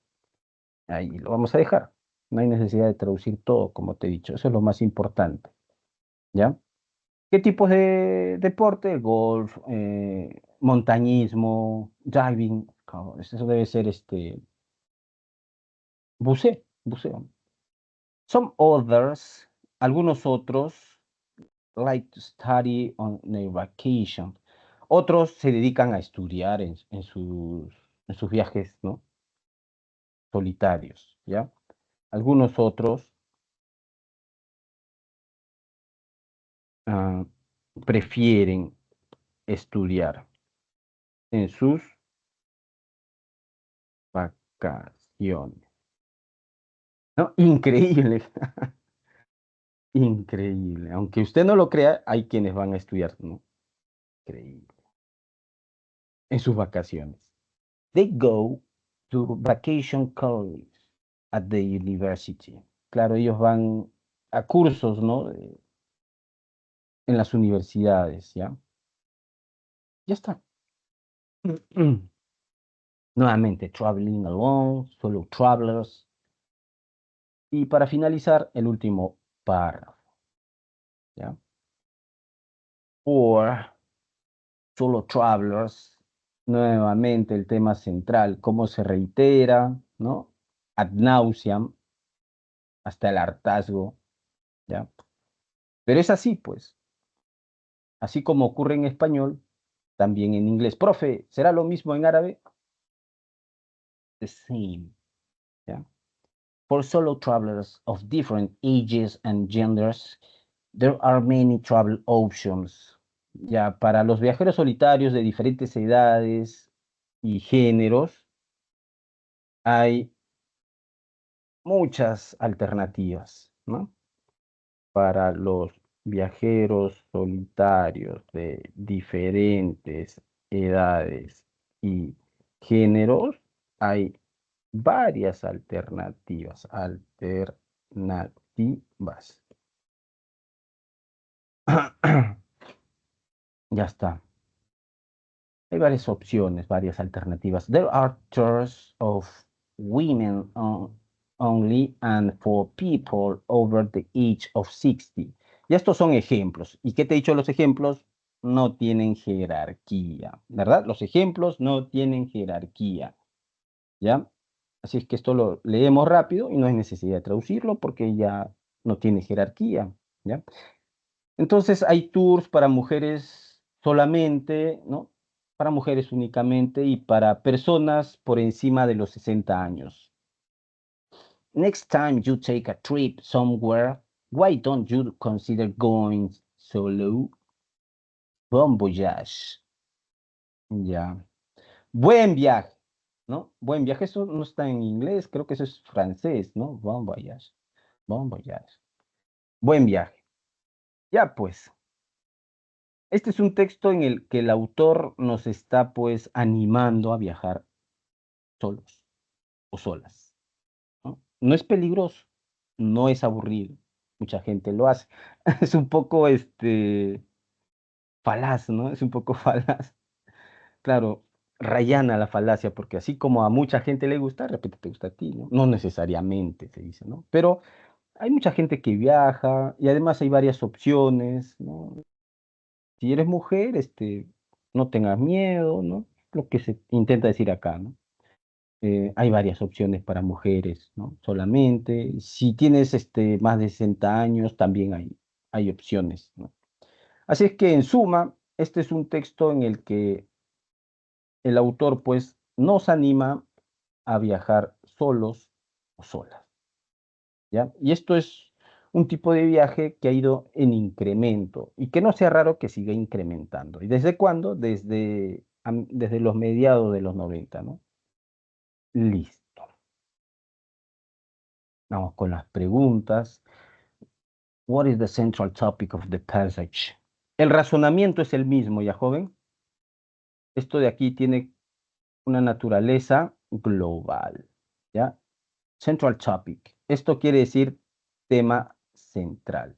Ahí lo vamos a dejar. No hay necesidad de traducir todo, como te he dicho. Eso es lo más importante, ¿ya? ¿Qué tipos de deporte? Golf, montañismo, diving. Claro, eso debe ser buceo. Some others, algunos otros, like to study on their vacation. Otros se dedican a estudiar en sus viajes, ¿no? Solitarios, ¿ya? Algunos otros ah, prefieren estudiar en sus vacaciones, ¿no? Increíble, increíble. Aunque usted no lo crea, hay quienes van a estudiar, ¿no? Increíble. En sus vacaciones. They go to vacation colleges. at the university. Claro, ellos van a cursos, ¿no? En las universidades, ¿ya? Ya está. Nuevamente, traveling alone, solo travelers. Y para finalizar, el último párrafo, ¿ya? Or solo travelers, nuevamente el tema central, cómo se reitera, ¿no? Ad nauseam, hasta el hartazgo, ¿ya? Pero es así, pues, así como ocurre en español, también en inglés. Profe, ¿será lo mismo en árabe? The same, ¿ya? For solo travelers of different ages and genders, there are many travel options. Ya, para los viajeros solitarios de diferentes edades y géneros, hay muchas alternativas, ¿no? Para los viajeros solitarios de diferentes edades y géneros, hay varias alternativas, alternativas. Ya está. Hay varias opciones, varias alternativas. There are tours of women only and for people over the age of 60. Y estos son ejemplos. ¿Y qué te he dicho los ejemplos? No tienen jerarquía, ¿verdad? Los ejemplos no tienen jerarquía, ¿ya? Así es que esto lo leemos rápido y no hay necesidad de traducirlo porque ya no tiene jerarquía, ¿ya? Entonces hay tours para mujeres solamente, ¿no? Para mujeres únicamente y para personas por encima de los 60 años. Next time you take a trip somewhere, why don't you consider going solo? Bon voyage. Ya. Buen viaje, ¿no? Buen viaje, eso no está en inglés, creo que eso es francés, ¿no? Bon voyage. Bon voyage. Buen viaje. Ya pues. Este es un texto en el que el autor nos está pues animando a viajar solos o solas, ¿no? No es peligroso, no es aburrido, mucha gente lo hace. Es un poco falaz, ¿no? Es un poco falaz. Claro, rayana la falacia, porque así como a mucha gente le gusta, de repente te gusta a ti, ¿no? No necesariamente se dice, ¿no? Pero hay mucha gente que viaja y además hay varias opciones, ¿no? Si eres mujer, no tengas miedo, ¿no? Lo que se intenta decir acá, ¿no? Hay varias opciones para mujeres, ¿no? Solamente. Si tienes más de 60 años, también hay opciones, ¿no? Así es que, en suma, este es un texto en el que el autor, pues, nos anima a viajar solos o solas, ¿ya? Y esto es un tipo de viaje que ha ido en incremento y que no sea raro que siga incrementando. ¿Y desde cuándo? Desde los mediados de los 90, ¿no? Listo. Vamos con las preguntas. What is the central topic of the passage? El razonamiento es el mismo, ¿ya, joven? Esto de aquí tiene una naturaleza global, ¿ya? Central topic. Esto quiere decir tema central.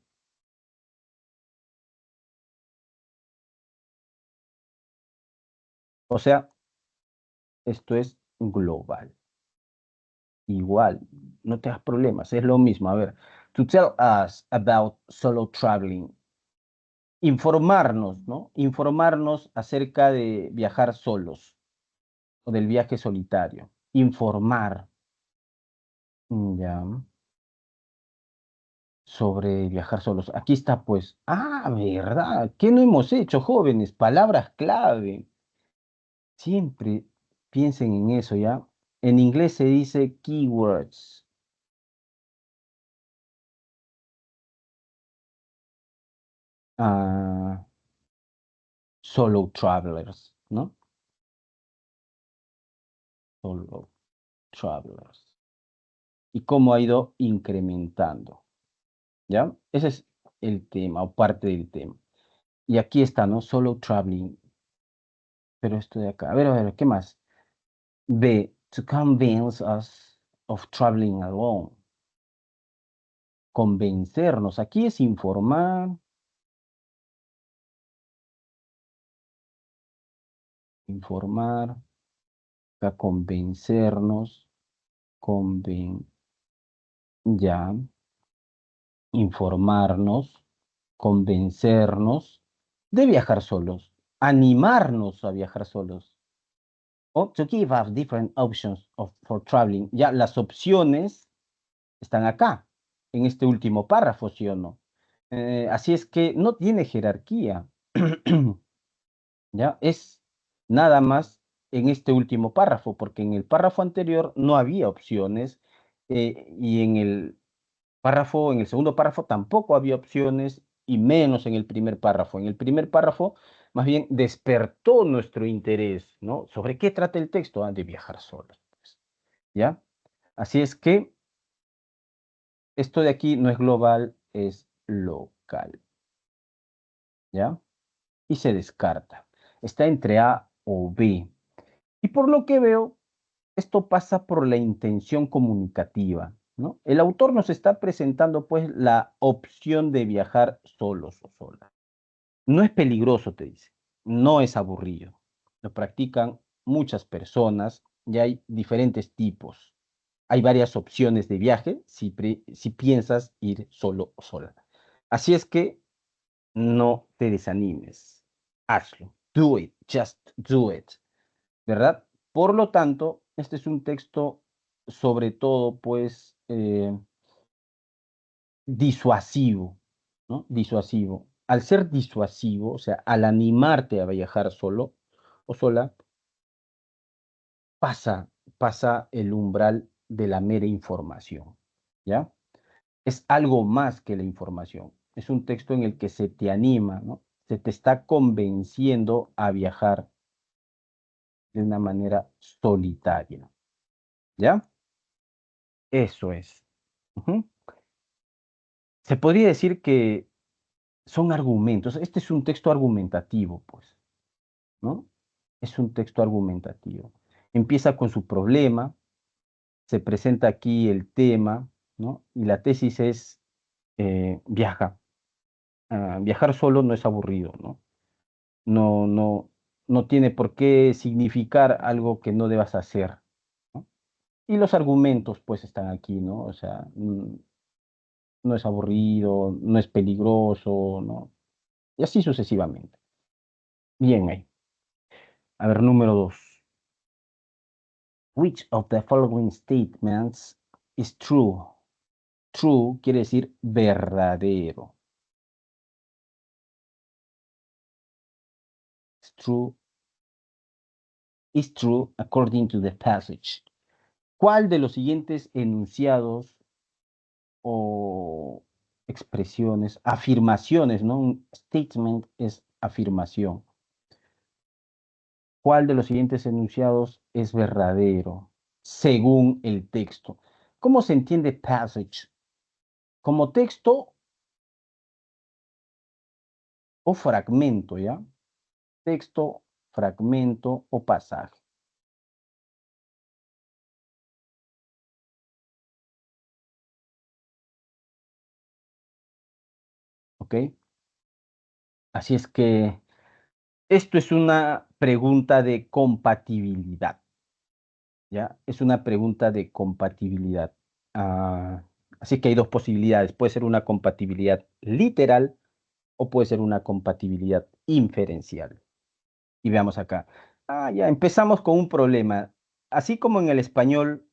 O sea, esto es global. Igual, no te das problemas, es lo mismo. A ver, to tell us about solo traveling. Informarnos, ¿no? Informarnos acerca de viajar solos o del viaje solitario. Informar, ya, sobre viajar solos. Aquí está, pues. Ah, ¿verdad? ¿Qué no hemos hecho, jóvenes? Palabras clave. Siempre piensen en eso, ¿ya? En inglés se dice keywords. Ah, solo travelers, ¿no? Solo travelers. Y cómo ha ido incrementando, ¿ya? Ese es el tema o parte del tema. Y aquí está, ¿no? Solo traveling. Pero esto de acá. A ver, ¿qué más? B. To convince us. of traveling alone. Convencernos. Aquí es informar, a convencernos, ya, informarnos, convencernos de viajar solos, animarnos a viajar solos. O to give us different options for traveling. Ya las opciones están acá, en este último párrafo, ¿sí o no? Así es que no tiene jerarquía. ¿Ya? Es nada más en este último párrafo, porque en el párrafo anterior no había opciones, y en el segundo párrafo tampoco había opciones, y menos en el primer párrafo. En el primer párrafo, más bien, despertó nuestro interés, ¿no? ¿Sobre qué trata el texto? De viajar solos, pues, ¿ya? Así es que esto de aquí no es global, es local, ¿ya? Y se descarta. Está entre A o B. Y por lo que veo, esto pasa por la intención comunicativa, ¿no? El autor nos está presentando, pues, la opción de viajar solos o sola. No es peligroso, te dice, no es aburrido. Lo practican muchas personas y hay diferentes tipos. Hay varias opciones de viaje si piensas ir solo o sola. Así es que no te desanimes. Hazlo. Do it. Just do it. ¿Verdad? Por lo tanto, este es un texto sobre todo, pues, disuasivo, ¿no? Disuasivo. Al ser disuasivo, o sea, al animarte a viajar solo o sola, pasa el umbral de la mera información, ¿ya? Es algo más que la información. Es un texto en el que se te anima, ¿no? Se te está convenciendo a viajar de una manera solitaria, ¿ya? Eso es. Ujú. Se podría decir que son argumentos. Este es un texto argumentativo, pues, ¿no? Es un texto argumentativo. Empieza con su problema, se presenta aquí el tema, ¿no? Y la tesis es, viaja. Viajar solo no es aburrido, ¿no? No, no, no tiene por qué significar algo que no debas hacer, ¿no? Y los argumentos, pues, están aquí, ¿no? O sea, no es aburrido, no es peligroso, ¿no? Y así sucesivamente. Bien ahí. A ver, número 2. Which of the following statements is true? True quiere decir verdadero. It's true, is true according to the passage. ¿Cuál de los siguientes enunciados o expresiones, afirmaciones, ¿no? Un statement es afirmación. ¿Cuál de los siguientes enunciados es verdadero según el texto? ¿Cómo se entiende passage? ¿Como texto o fragmento, ya? Texto, fragmento o pasaje. ¿Ok? Así es que esto es una pregunta de compatibilidad, ¿ya? Es una pregunta de compatibilidad. Ah, así que hay dos posibilidades. Puede ser una compatibilidad literal o puede ser una compatibilidad inferencial. Y veamos acá. Ya empezamos con un problema. Así como en el español,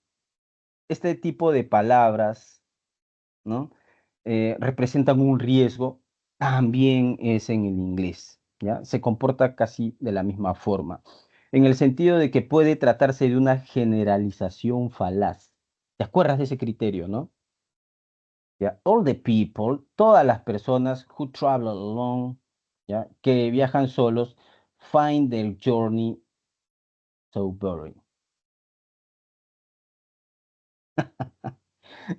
este tipo de palabras, ¿no? Representan un riesgo, también es en el inglés, ¿ya? Se comporta casi de la misma forma, en el sentido de que puede tratarse de una generalización falaz. ¿Te acuerdas de ese criterio, no? ¿Ya? All the people, todas las personas who travel alone, ¿ya? Que viajan solos, find their journey so boring.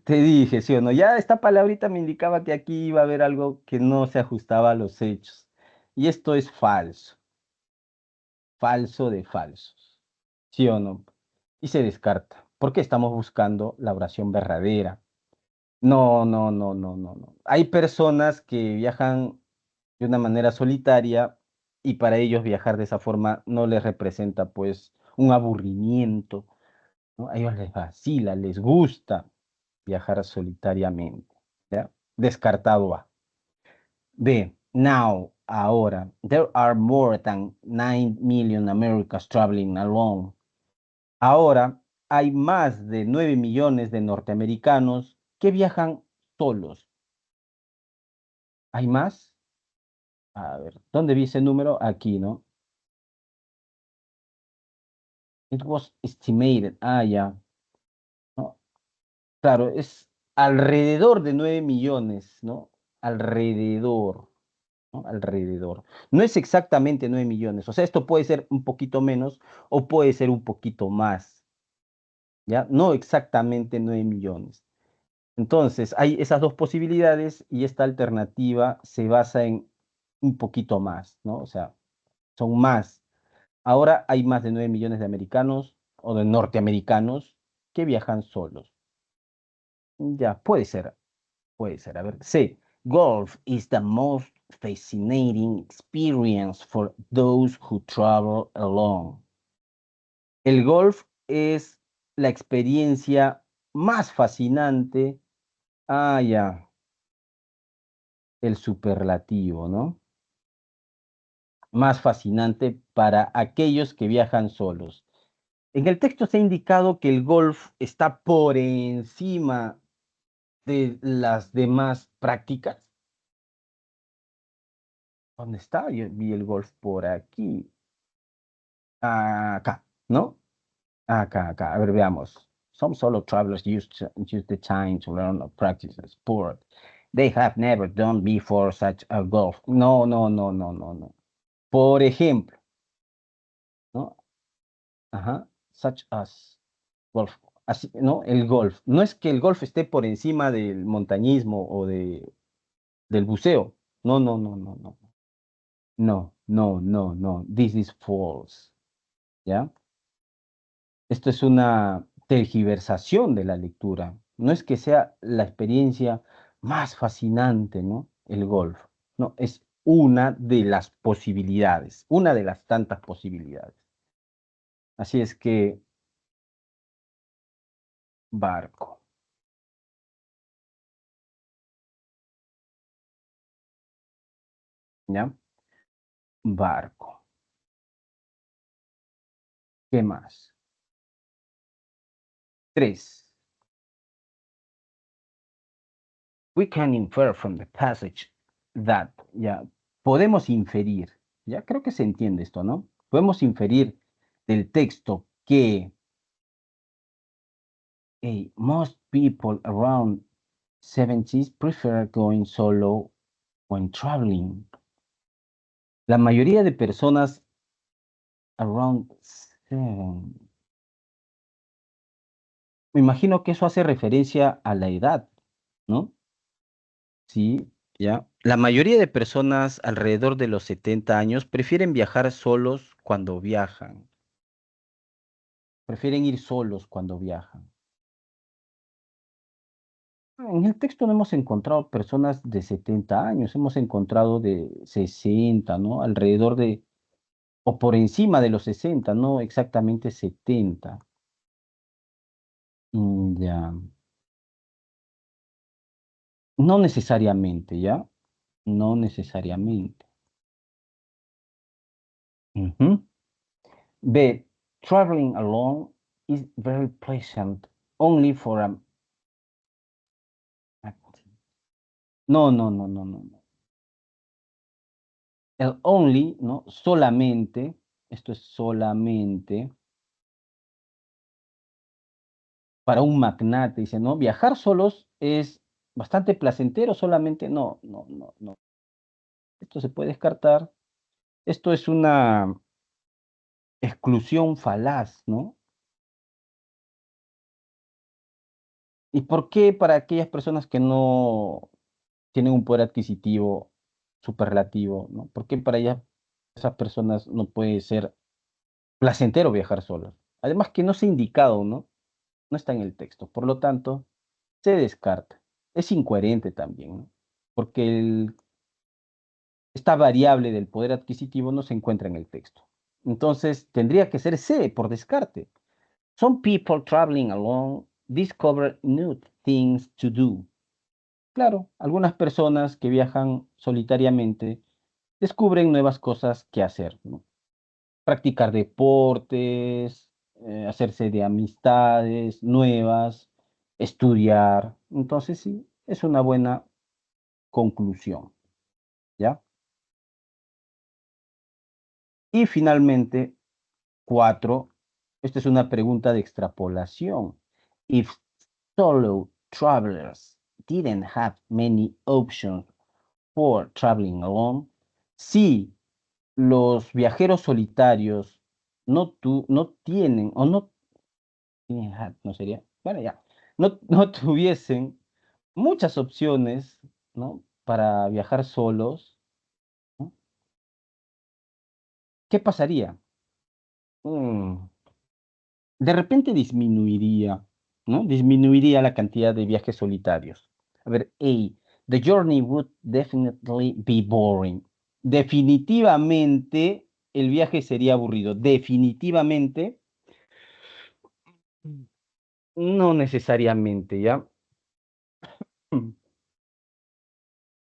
Te dije, ¿sí o no? Ya esta palabrita me indicaba que aquí iba a haber algo que no se ajustaba a los hechos. Y esto es falso, falso de falsos. ¿Sí o no? Y se descarta. porque estamos buscando la oración verdadera. No, no, no, no, no, no. Hay personas que viajan de una manera solitaria y para ellos viajar de esa forma no les representa pues un aburrimiento, ¿no? A ellos les vacila, les gusta viajar solitariamente, ¿ya? Descartado A. B. Now, ahora, there are more than 9 million Americans traveling alone. Ahora hay más de 9 millones de norteamericanos que viajan solos. ¿Hay más? A ver, ¿dónde vi ese número? Aquí, ¿no? It was estimated. Ah, ya. ¿No? Claro, es alrededor de 9 millones, ¿no? Alrededor, ¿no? Alrededor. No es exactamente 9 millones. O sea, esto puede ser un poquito menos o puede ser un poquito más, ¿ya? No exactamente 9 millones. Entonces, hay esas dos posibilidades y esta alternativa se basa en un poquito más, ¿no? O sea, son más. Ahora hay más de 9 millones de americanos o de norteamericanos que viajan solos. Ya, puede ser, puede ser. A ver, C. Golf is the most fascinating experience for those who travel alone. El golf es la experiencia más fascinante. Ah, ya, el superlativo, ¿no? Más fascinante para aquellos que viajan solos. En el texto se ha indicado que el golf está por encima de las demás prácticas. ¿Dónde está? Yo vi el golf por aquí. Acá, ¿no? Acá, acá. A ver, veamos. Some solo travelers use the time to learn or practice a sport they have never done before, such as golf. No, no, no, no, no, no. Por ejemplo, ¿no? Ajá. Such as golf. Así, ¿no? El golf. No es que el golf esté por encima del montañismo o del buceo. No, no, no, no, no. No, no, no, no. This is false. ¿Ya? Esto es una tergiversación de la lectura. No es que sea la experiencia más fascinante, ¿no? El golf. No, es una de las posibilidades, una de las tantas posibilidades. Así es que barco, ¿ya? Barco. ¿Qué más? Tres. We can infer from the passage that, ya, podemos inferir, ya creo que se entiende esto, ¿no? Podemos inferir del texto que most people around 70s prefer going solo when traveling. La mayoría de personas around 7, me imagino que eso hace referencia a la edad, ¿no? Sí, ya. La mayoría de personas alrededor de los 70 años prefieren viajar solos cuando viajan. Prefieren ir solos cuando viajan. En el texto no hemos encontrado personas de 70 años, hemos encontrado de 60, ¿no? Alrededor de, o por encima de los 60, no exactamente 70. Ya. No necesariamente, ¿ya? No necesariamente. Ujú. B. Traveling alone is very pleasant only for a... No, no, no, no, no, no. El only, ¿no? Solamente, esto es solamente para un magnate, dice, ¿no? Viajar solos es bastante placentero, solamente no, no, no, no. Esto se puede descartar. Esto es una exclusión falaz, ¿no? ¿Y por qué para aquellas personas que no tienen un poder adquisitivo superlativo, ¿no? ¿Por qué para ellas, esas personas no puede ser placentero viajar solas? Además que no se ha indicado, ¿no? no está en el texto. Por lo tanto, se descarta. Es incoherente también, ¿no? Porque esta variable del poder adquisitivo no se encuentra en el texto. Entonces, tendría que ser C por descarte. Some people traveling alone discover new things to do. Claro, algunas personas que viajan solitariamente descubren nuevas cosas que hacer, ¿no? Practicar deportes, hacerse de amistades nuevas, estudiar. Entonces, sí, es una buena conclusión, ¿ya? Y finalmente, 4. Esta es una pregunta de extrapolación. If solo travelers didn't have many options for traveling alone, si los viajeros solitarios no tienen, o no no sería, bueno, ya, no tuviesen muchas opciones, ¿no? Para viajar solos, ¿no? ¿Qué pasaría? Mm, de repente disminuiría, ¿no? Disminuiría la cantidad de viajes solitarios. A ver, A, the journey would definitely be boring. Definitivamente el viaje sería aburrido. Definitivamente, no necesariamente, ¿ya?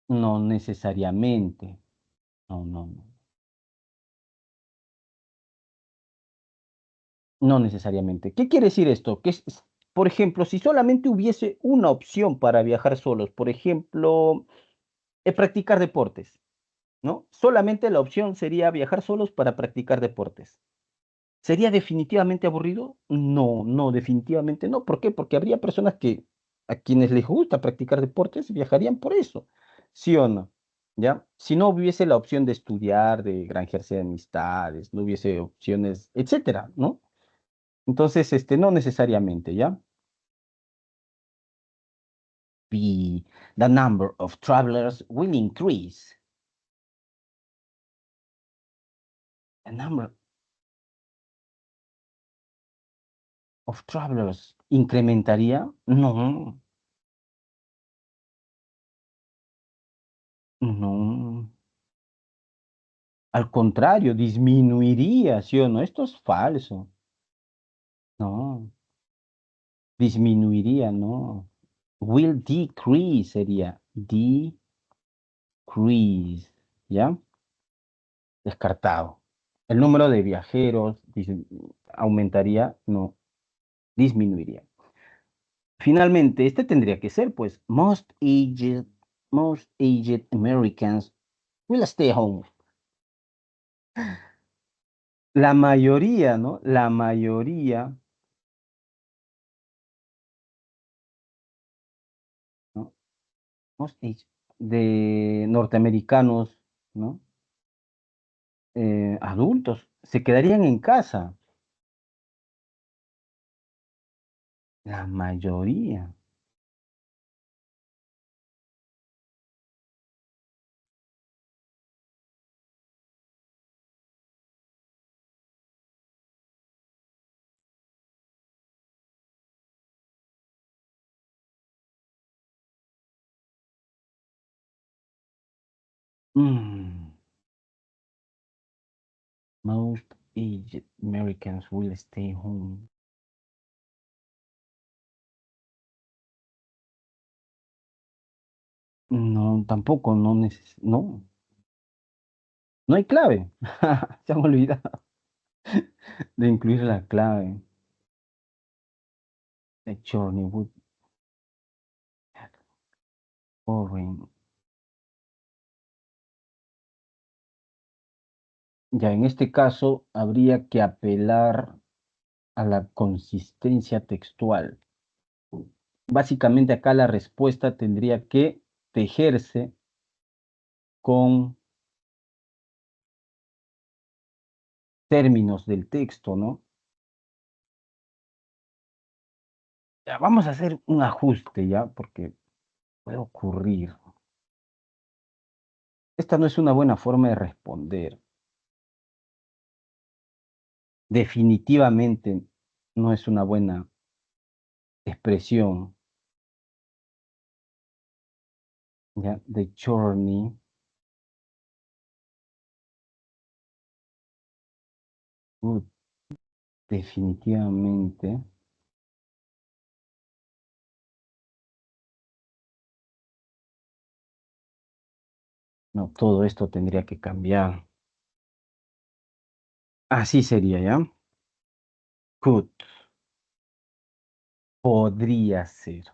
No necesariamente. No, no, no. No necesariamente. ¿Qué quiere decir esto? Por ejemplo, si solamente hubiese una opción para viajar solos, por ejemplo, practicar deportes, ¿no? Solamente la opción sería viajar solos para practicar deportes. ¿Sería definitivamente aburrido? No, no, definitivamente no. ¿Por qué? Porque habría personas que a quienes les gusta practicar deportes viajarían por eso, ¿sí o no? ¿Ya? Si no hubiese la opción de estudiar, de granjearse de amistades, no hubiese opciones, etcétera, ¿no? Entonces, no necesariamente, ¿ya? The number of travelers will increase. The number of travelers incrementaría. No, no. Al contrario, disminuiría, ¿sí o no? Esto es falso. No, disminuiría, no. Will decrease sería decrease, ¿ya? Descartado. El número de viajeros aumentaría, no, disminuiría. Finalmente, este tendría que ser, pues, most aged Americans will stay home. La mayoría, ¿no? La mayoría, ¿no? Most aged de norteamericanos, ¿no? Adultos, se quedarían en casa. La mayoría. Mm, most aged Americans will stay home. No, tampoco, no, no hay clave. Se han olvidado de incluir la clave. The journey would boring. Ya en este caso habría que apelar a la consistencia textual. Básicamente acá la respuesta tendría que tejerse con términos del texto, ¿no? Ya, vamos a hacer un ajuste, ¿ya? Porque puede ocurrir. Esta no es una buena forma de responder. Definitivamente no es una buena expresión, ¿ya? The journey, uh, definitivamente, no, todo esto tendría que cambiar. Así sería, ¿ya? Could, podría ser.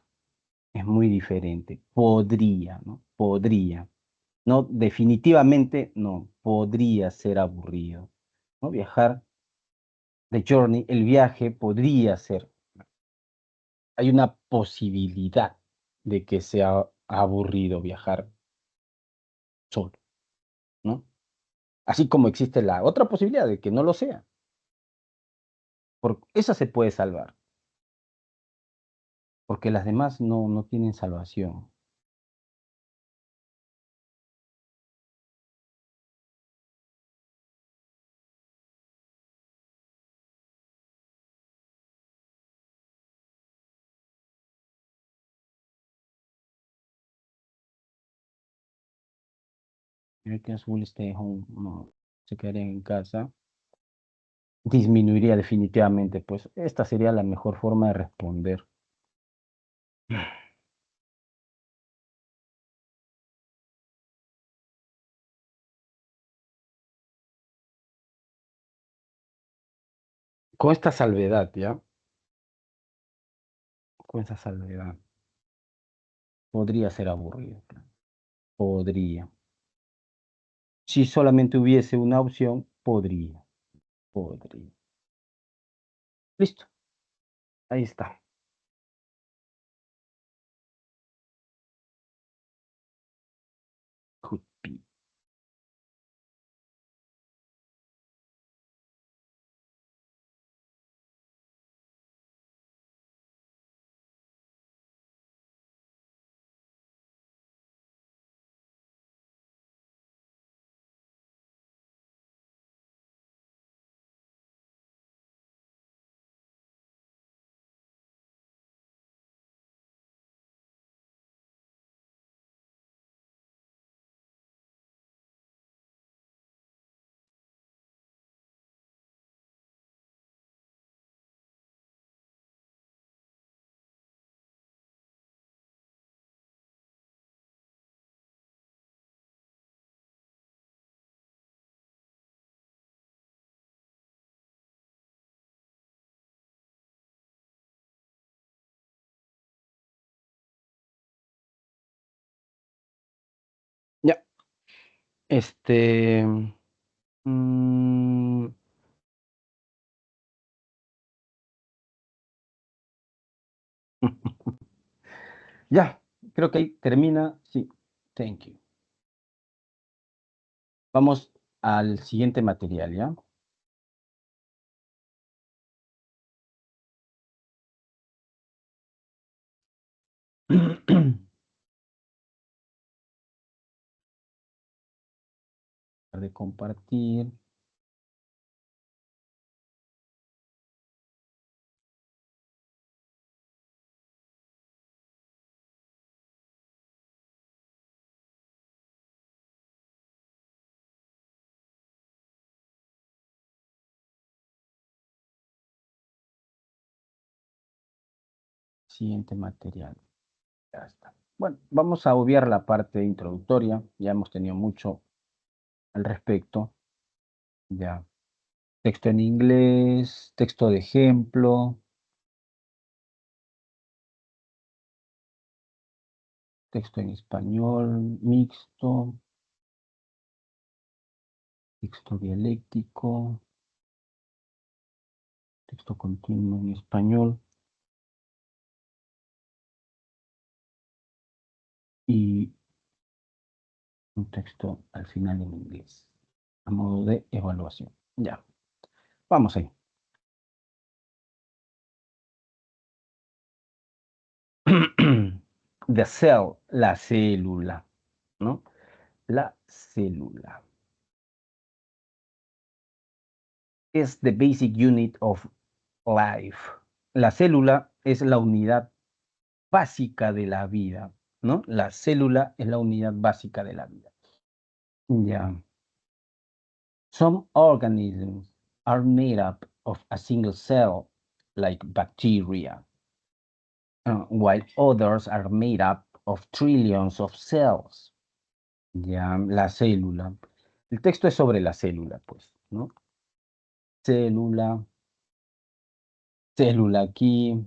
Es muy diferente. Podría, ¿no? Podría. No, definitivamente no. Podría ser aburrido. ¿No? Viajar, the journey, el viaje podría ser. Hay una posibilidad de que sea aburrido viajar solo, ¿no? Así como existe la otra posibilidad de que no lo sea. Esa se puede salvar, porque las demás no tienen salvación. Americans will stay home. No, se quedarían en casa. Disminuiría definitivamente, pues esta sería la mejor forma de responder. Con esta salvedad, ¿ya? Con esta salvedad. Podría ser aburrido, claro. Podría. Si solamente hubiese una opción, podría. Podría. Listo. Ahí está. Could be. Ya. Este. mm, ya. Creo que ahí termina. Sí. Thank you. Vamos al siguiente material, ¿ya? De compartir. Siguiente material. Ya está. Bueno, vamos a obviar la parte introductoria. Ya hemos tenido mucho al respecto. Ya. Texto en inglés, texto de ejemplo, texto en español, mixto, texto dialéctico, texto continuo en español y un texto al final en inglés, a modo de evaluación. Ya, vamos ahí. The cell, la célula, ¿no? La célula es the basic unit of life. La célula es la unidad básica de la vida, ¿no? La célula es la unidad básica de la vida. Ya. Some organisms are made up of a single cell, like bacteria, while others are made up of trillions of cells. Ya, la célula. El texto es sobre la célula, pues, ¿no? Célula, célula aquí,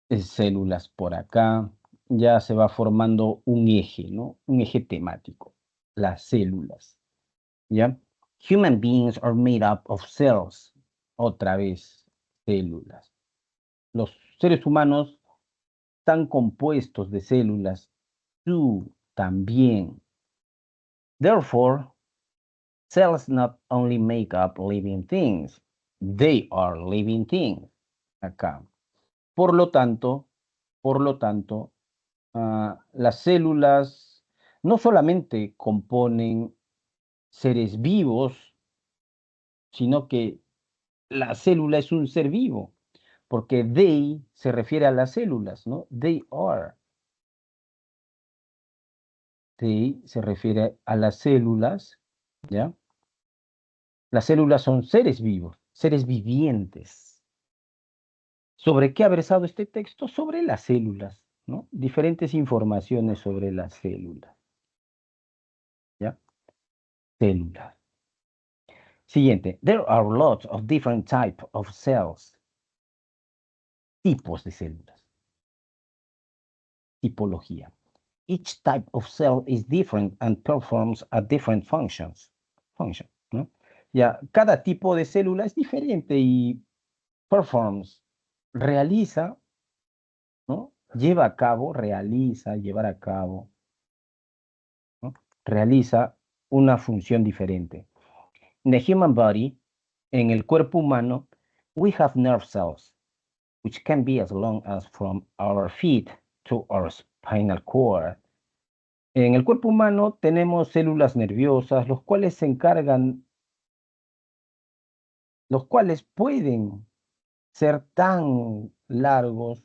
células por acá. Ya se va formando un eje, ¿no? Un eje temático. Las células, ¿ya? Human beings are made up of cells. Otra vez, células. Los seres humanos están compuestos de células. Tú también. Therefore, cells not only make up living things, they are living things. Acá. Por lo tanto, las células no solamente componen seres vivos, sino que la célula es un ser vivo, porque they se refiere a las células, ¿no? They are. They se refiere a las células, ¿ya? Las células son seres vivos, seres vivientes. ¿Sobre qué ha versado este texto? Sobre las células, ¿no? Diferentes informaciones sobre las células, ¿ya? Células. Siguiente. There are lots of different types of cells. Tipos de células. Tipología. Each type of cell is different and performs a different function, ¿no? Ya, cada tipo de célula es diferente y performs, realiza, ¿no? Lleva a cabo, realiza, llevar a cabo, ¿no? Realiza una función diferente. In the human body, en el cuerpo humano, we have nerve cells, which can be as long as from our feet to our spinal cord. En el cuerpo humano tenemos células nerviosas, los cuales se encargan, los cuales pueden ser tan largos,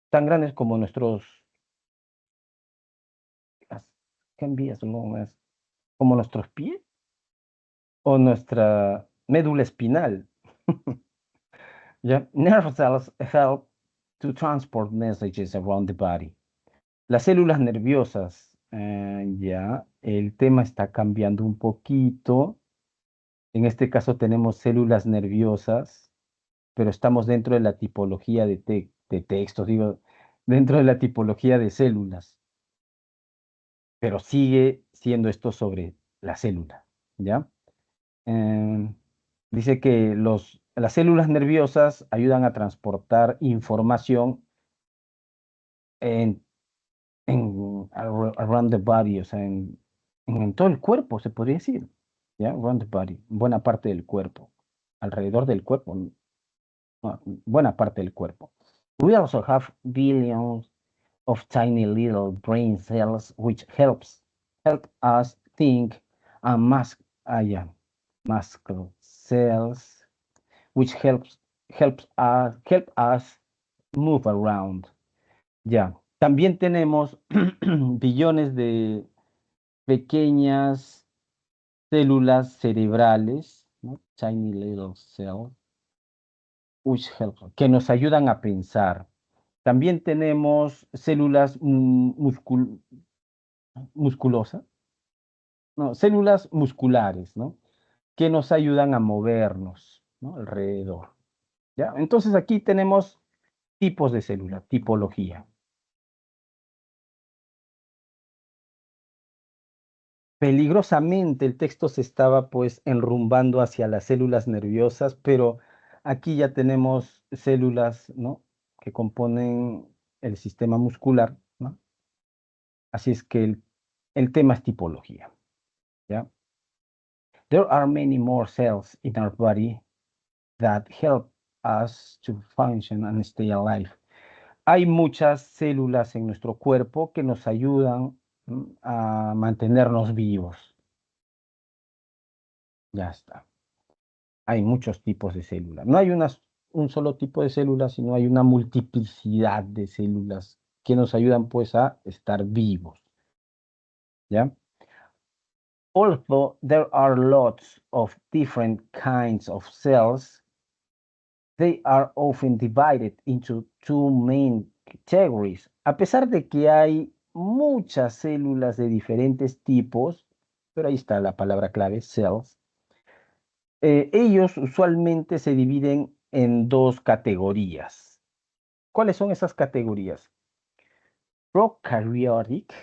tan grandes como nuestros, can be as long as, como nuestros pies o nuestra médula espinal. Yeah. Nerve cells help to transport messages around the body. Las células nerviosas, ya, el tema está cambiando un poquito. En este caso tenemos células nerviosas, pero estamos dentro de la tipología de textos, digo, dentro de la tipología de células, pero sigue siendo esto sobre la célula, ¿ya? Dice que las células nerviosas ayudan a transportar información en, around the body, o sea, en todo el cuerpo, se podría decir, ¿ya? Around the body, buena parte del cuerpo, alrededor del cuerpo, buena parte del cuerpo. We also have billions of tiny little brain cells which help us think, and muscle cells which help us move around. Ya. También tenemos billones de pequeñas células cerebrales, ¿no? Tiny little cells, which help, que nos ayudan a pensar. También tenemos células musculosas, no, células musculares, ¿no? Que nos ayudan a movernos, ¿no? Alrededor. ¿Ya? Entonces aquí tenemos tipos de célula, tipología. Peligrosamente el texto se estaba pues enrumbando hacia las células nerviosas, pero aquí ya tenemos células, ¿no? Que componen el sistema muscular, ¿no? Así es que el tema es tipología, ¿ya? There are many more cells in our body that help us to function and stay alive. Hay muchas células en nuestro cuerpo que nos ayudan a mantenernos vivos. Ya está. Hay muchos tipos de células. No hay un solo tipo de células, sino hay una multiplicidad de células que nos ayudan pues a estar vivos, ¿ya? Although there are lots of different kinds of cells, they are often divided into two main categories. A pesar de que hay muchas células de diferentes tipos, pero ahí está la palabra clave, cells, ellos usualmente se dividen en dos categorías. ¿Cuáles son esas categorías? Prokaryotic,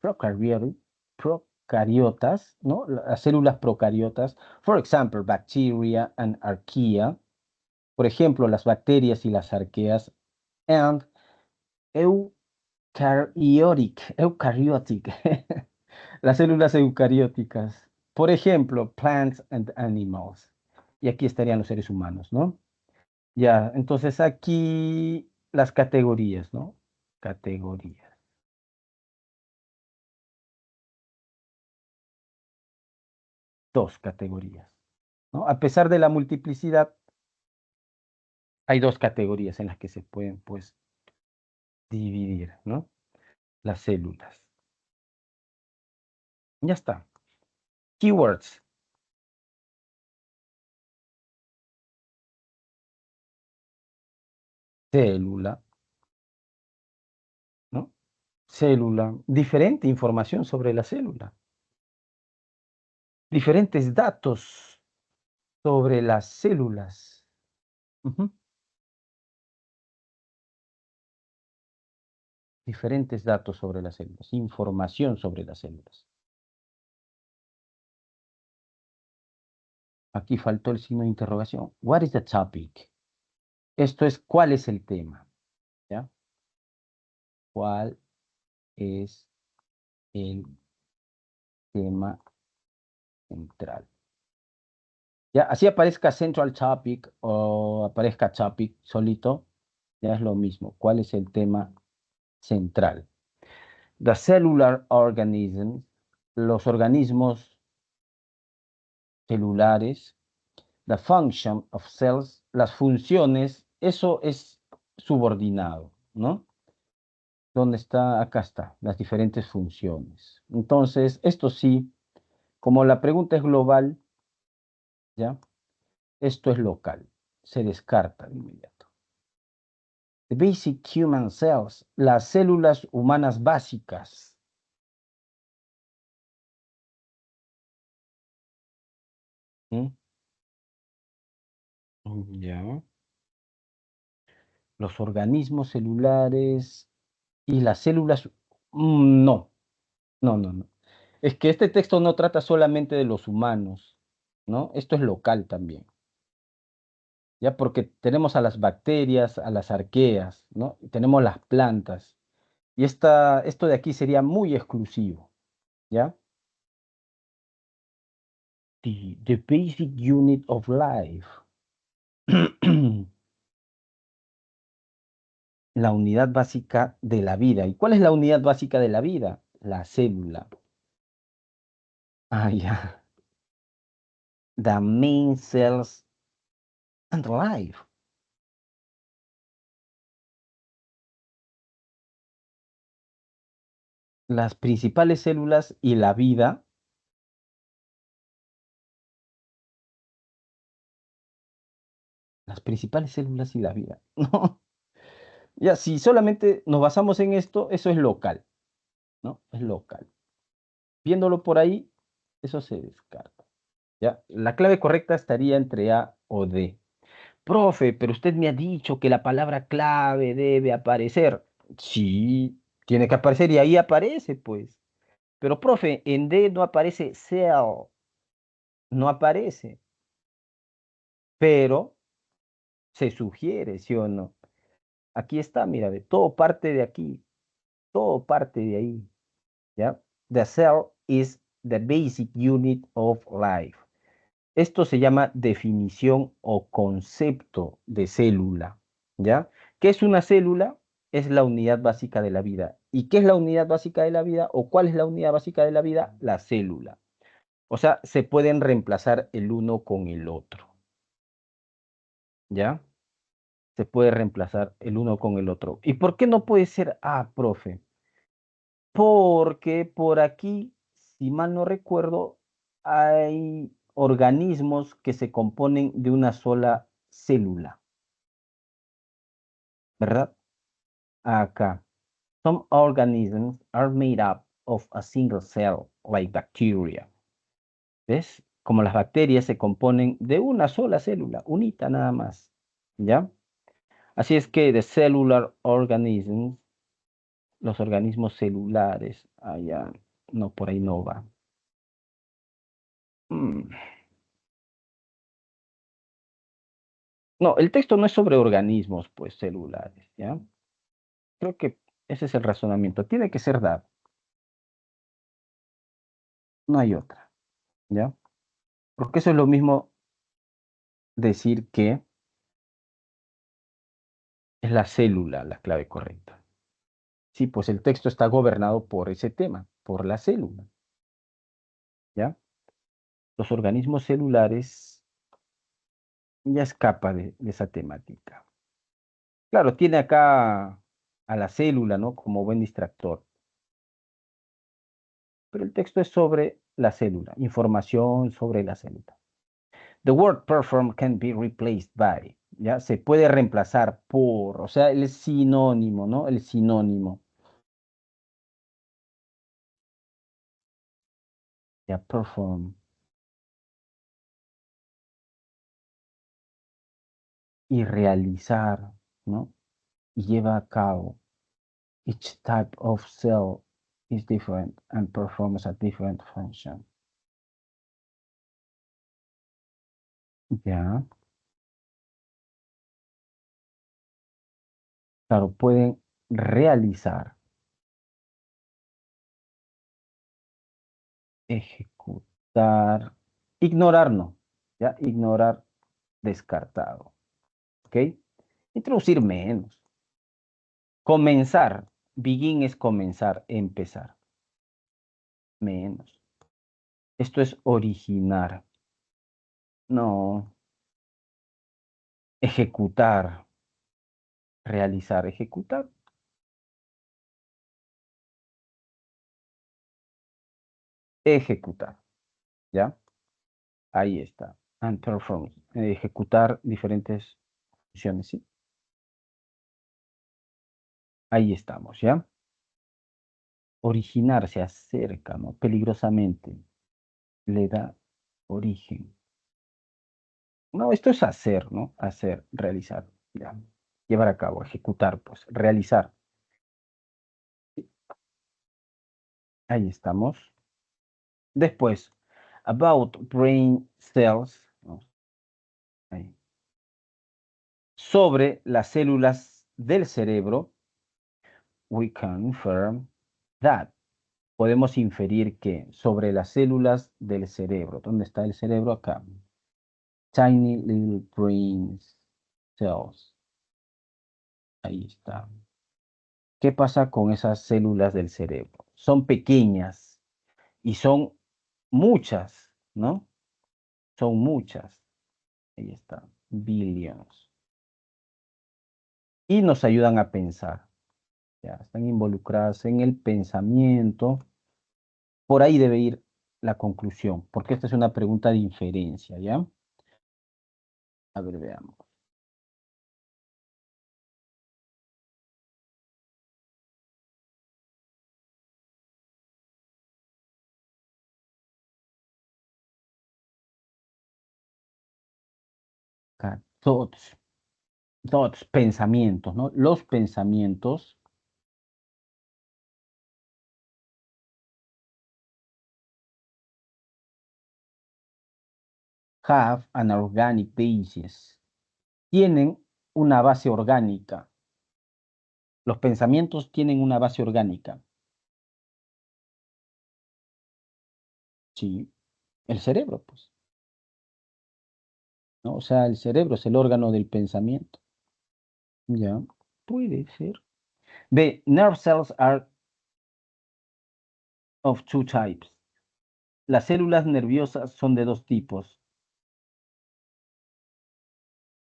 prokaryotic, procariotas, ¿no? Las células procariotas, for example, bacteria and archaea, por ejemplo, las bacterias y las arqueas, and eukaryotic, las células eucarióticas, por ejemplo, plants and animals. Y aquí estarían los seres humanos, ¿no? Ya, entonces aquí las categorías, ¿no? Categorías. Dos categorías, ¿no? A pesar de la multiplicidad, hay dos categorías en las que se pueden, pues, dividir, ¿no? Las células. Ya está. Keywords. Célula, ¿no? Célula. Diferente información sobre la célula. Diferentes datos sobre las células. Ujú. Diferentes datos sobre las células. Información sobre las células. Aquí faltó el signo de interrogación. What is the topic? Esto es, ¿cuál es el tema? ¿Ya? ¿Cuál es el tema central? Ya, así aparezca central topic o aparezca topic solito, ya es lo mismo. ¿Cuál es el tema central? The cellular organisms, los organismos celulares, the function of cells, las funciones, eso es subordinado, ¿no? ¿Dónde está? Acá está, las diferentes funciones. Entonces, esto sí, como la pregunta es global, ¿ya? Esto es local, se descarta de inmediato. The basic human cells, las células humanas básicas. ¿Mm? Ya. Los organismos celulares y las células. No, no, no, no. Es que este texto no trata solamente de los humanos, ¿no? Esto es local también, ¿ya? Porque tenemos a las bacterias, a las arqueas, ¿no? Y tenemos las plantas. Y esto de aquí sería muy exclusivo, ¿ya? The basic unit of life. La unidad básica de la vida. ¿Y cuál es la unidad básica de la vida? La célula. Ah, ya. The main cells and life. Las principales células y la vida. Las principales células y la vida. No. Ya, si solamente nos basamos en esto, eso es local, ¿no? Es local. Viéndolo por ahí, eso se descarta. ¿Ya? La clave correcta estaría entre A o D. Profe, pero usted me ha dicho que la palabra clave debe aparecer. Sí, tiene que aparecer y ahí aparece, pues. Pero, profe, en D no aparece cell, no aparece, pero se sugiere, ¿sí o no? Aquí está, mira, ve, todo parte de aquí, todo parte de ahí, ¿ya? The cell is the basic unit of life. Esto se llama definición o concepto de célula, ¿ya? ¿Qué es una célula? Es la unidad básica de la vida. ¿Y qué es la unidad básica de la vida? ¿O cuál es la unidad básica de la vida? La célula. O sea, se pueden reemplazar el uno con el otro, ¿ya? se puede reemplazar el uno con el otro. ¿Y por qué no puede ser A, profe? Porque por aquí, si mal no recuerdo, hay organismos que se componen de una sola célula, ¿verdad? Acá. Some organisms are made up of a single cell, like bacteria. ¿Ves? Como las bacterias se componen de una sola célula, unita nada más. ¿Ya? Así es que the cellular organisms, los organismos celulares, allá, no, por ahí no va. Mm. No, el texto no es sobre organismos, pues, celulares, ¿ya? Creo que ese es el razonamiento. Tiene que ser dado, no hay otra, ¿ya? Porque eso es lo mismo decir que es la célula la clave correcta. Sí, pues el texto está gobernado por ese tema, por la célula, ¿ya? Los organismos celulares ya escapa de esa temática. Claro, tiene acá a la célula, ¿no? Como buen distractor, pero el texto es sobre la célula, información sobre la célula. The word perform can be replaced by, ¿ya? Se puede reemplazar por, o sea, el sinónimo, ¿no? El sinónimo. Ya, perform. Y realizar, ¿no? Y lleva a cabo. Each type of cell is different and performs a different function. Ya, claro, pueden realizar, ejecutar, ignorar no, ya, ignorar descartado, ¿ok? Introducir menos. Comenzar, begin es comenzar, empezar, menos. Esto es originar, no, ejecutar, realizar, ejecutar, ejecutar, ¿ya? Ahí está. And perform, ejecutar diferentes funciones, ¿sí? Ahí estamos, ¿ya? Originar se acerca, ¿no? Peligrosamente, le da origen. No, esto es hacer, ¿no? Hacer, realizar, ya. Llevar a cabo, ejecutar, pues, realizar. Ahí estamos. Después, about brain cells, ¿no? Ahí. Sobre las células del cerebro, we confirm that. Podemos inferir que sobre las células del cerebro, ¿dónde está el cerebro? Acá. Tiny little brain cells. Ahí está. ¿Qué pasa con esas células del cerebro? Son pequeñas y son muchas, ¿no? Son muchas. Ahí está. Billions. Y nos ayudan a pensar. Ya, están involucradas en el pensamiento. Por ahí debe ir la conclusión, porque esta es una pregunta de inferencia, ¿ya? A ver, veamos. Acá, thoughts, pensamientos, ¿no? Los pensamientos have an organic basis. Tienen una base orgánica. Los pensamientos tienen una base orgánica. Sí, el cerebro, pues, ¿no? O sea, el cerebro es el órgano del pensamiento. Ya, puede ser. The nerve cells are of two types. Las células nerviosas son de dos tipos.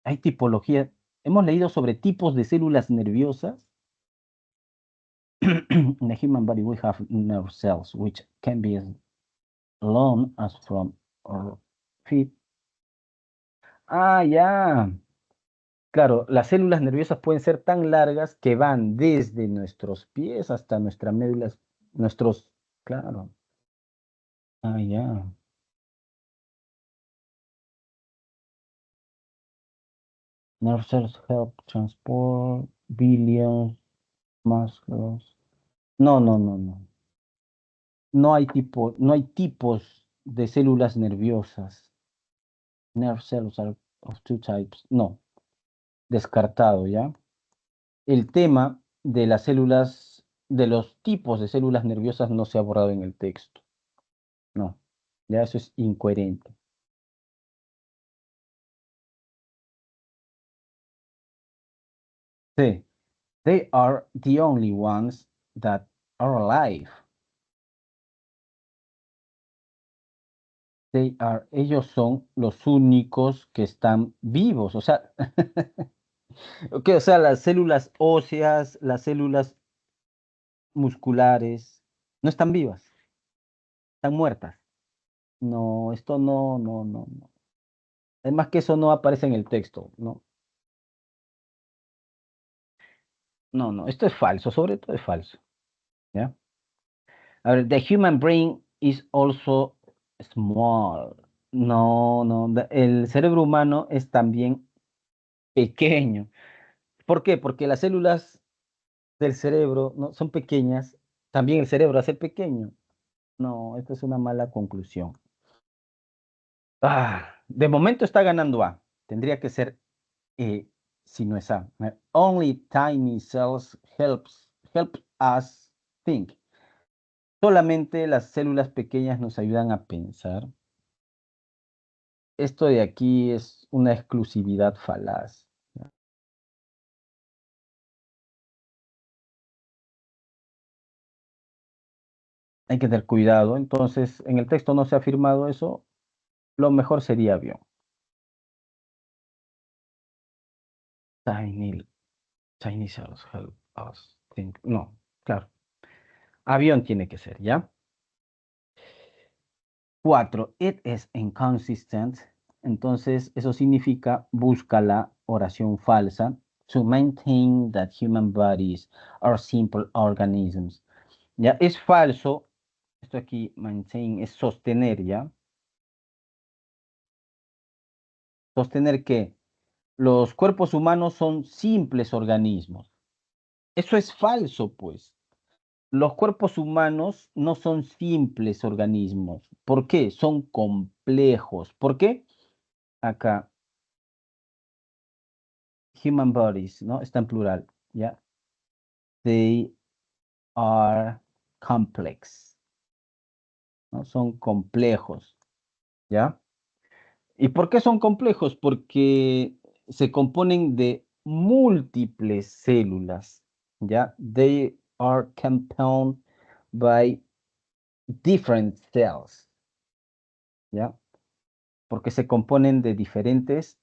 Hay tipología. Hemos leído sobre tipos de células nerviosas. In the human body, we have nerve cells, which can be as long as from our feet. Ah, ya. Claro, las células nerviosas pueden ser tan largas que van desde nuestros pies hasta nuestras médulas, nuestros, claro. Ah, ya. Nerve cells help transport billions muscles. No, no, no, no. No hay tipos de células nerviosas. Nerve cells are of two types. No, descartado, ¿ya? El tema de las células, de los tipos de células nerviosas no se ha abordado en el texto. No, ya eso es incoherente. Sí, they are the only ones that are alive. Ellos son los únicos que están vivos. O sea, o sea, las células óseas, las células musculares, no están vivas, están muertas. No, esto no, no, no, no. Además que eso no aparece en el texto, ¿no? No, no, esto es falso, sobre todo es falso, ¿ya? A ver, the human brain is also small. No, no, el cerebro humano es también pequeño. ¿Por qué? Porque las células del cerebro no son pequeñas, también el cerebro hace pequeño. No, esta es una mala conclusión. De momento está ganando A. Tendría que ser E si no es A. Only tiny cells help us think. Solamente las células pequeñas nos ayudan a pensar. Esto de aquí es una exclusividad falaz. ¿Ya? Hay que tener cuidado. Entonces, en el texto no se ha afirmado eso. Lo mejor sería avión. Tiny, tiny cells help us think. No, claro. Avión tiene que ser, ¿ya? 4. It is inconsistent. Entonces, eso significa busca la oración falsa. To maintain that human bodies are simple organisms. Ya es falso. Esto aquí, maintain, es sostener, ¿ya? Sostener que los cuerpos humanos son simples organismos. Eso es falso, pues. Los cuerpos humanos no son simples organismos. ¿Por qué? Son complejos. ¿Por qué? Acá, human bodies, ¿no? Está en plural, ¿ya? They are complex, ¿no? Son complejos, ¿ya? ¿Y por qué son complejos? Porque se componen de múltiples células, ¿ya? They are compounded by different cells, ¿ya? Porque se componen de diferentes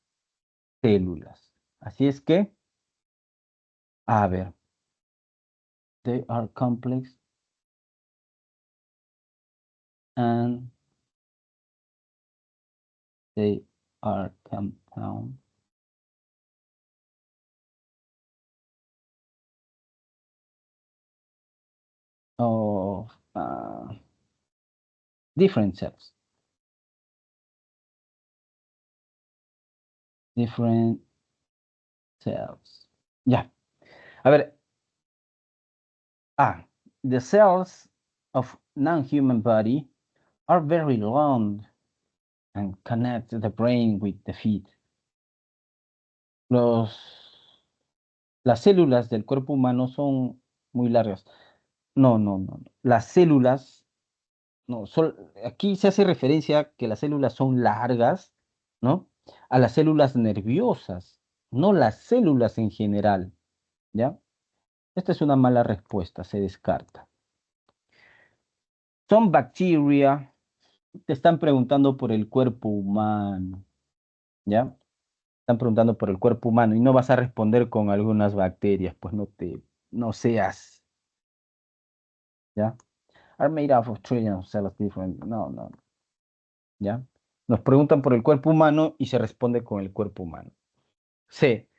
células. Así es que, a ver, they are complex and they are compound of different cells. Different cells. Ya. A ver, the cells of non-human body are very long and connect the brain with the feet. Los, las células del cuerpo humano son muy largas. No, no, no, no. Las células, no, aquí se hace referencia a que las células son largas, ¿no? A las células nerviosas, no las células en general, ¿ya? Esta es una mala respuesta, se descarta. Son bacteria, te están preguntando por el cuerpo humano, ¿ya? Están preguntando por el cuerpo humano y no vas a responder con algunas bacterias, pues no seas, ¿ya? Are made up of trillions of cells different. No, no, ¿ya? Nos preguntan por el cuerpo humano y se responde con el cuerpo humano. C.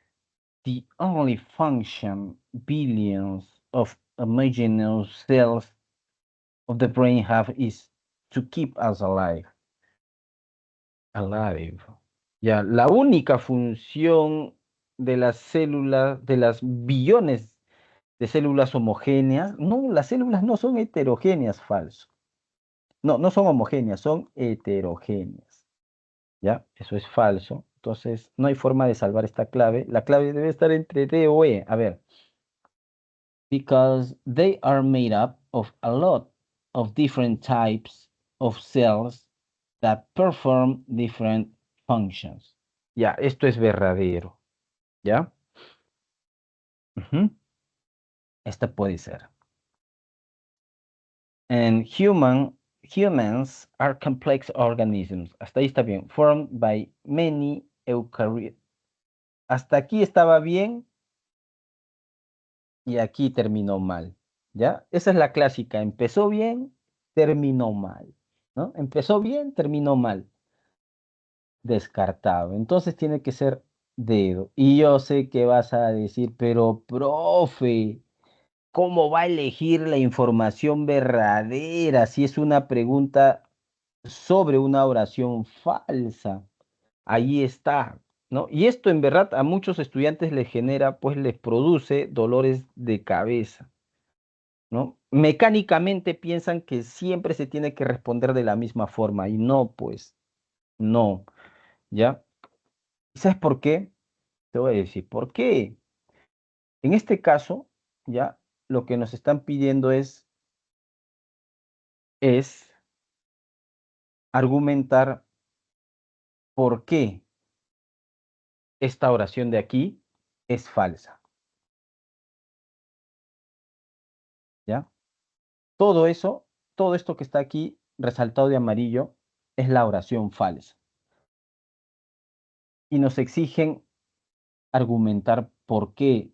The only function billions of imaginary cells of the brain have is to keep us alive. Alive. Ya, la única función de las células, de las billones de células homogéneas, no, las células no son heterogéneas, falso. No, no son homogéneas, son heterogéneas. ¿Ya? Eso es falso. Entonces, no hay forma de salvar esta clave. La clave debe estar entre D o E. A ver. Because they are made up of a lot of different types of cells that perform different functions. Ya, esto es verdadero. ¿Ya? Ujú. Esta puede ser. And humans are complex organisms. Hasta ahí está bien. Formed by many eukaryotes. Hasta aquí estaba bien y aquí terminó mal. ¿Ya? Esa es la clásica. Empezó bien, terminó mal. ¿No? Empezó bien, terminó mal. Descartado. Entonces tiene que ser dedo. Y yo sé que vas a decir, pero profe, ¿cómo va a elegir la información verdadera si es una pregunta sobre una oración falsa? Ahí está, ¿no? Y esto en verdad a muchos estudiantes les genera, pues les produce dolores de cabeza, ¿no? Mecánicamente piensan que siempre se tiene que responder de la misma forma y no, pues, no, ¿ya? ¿Y sabes por qué? Te voy a decir, ¿por qué? En este caso, ¿ya? Lo que nos están pidiendo es argumentar por qué esta oración de aquí es falsa, ¿ya? Todo eso, todo esto que está aquí resaltado de amarillo es la oración falsa. Y nos exigen argumentar por qué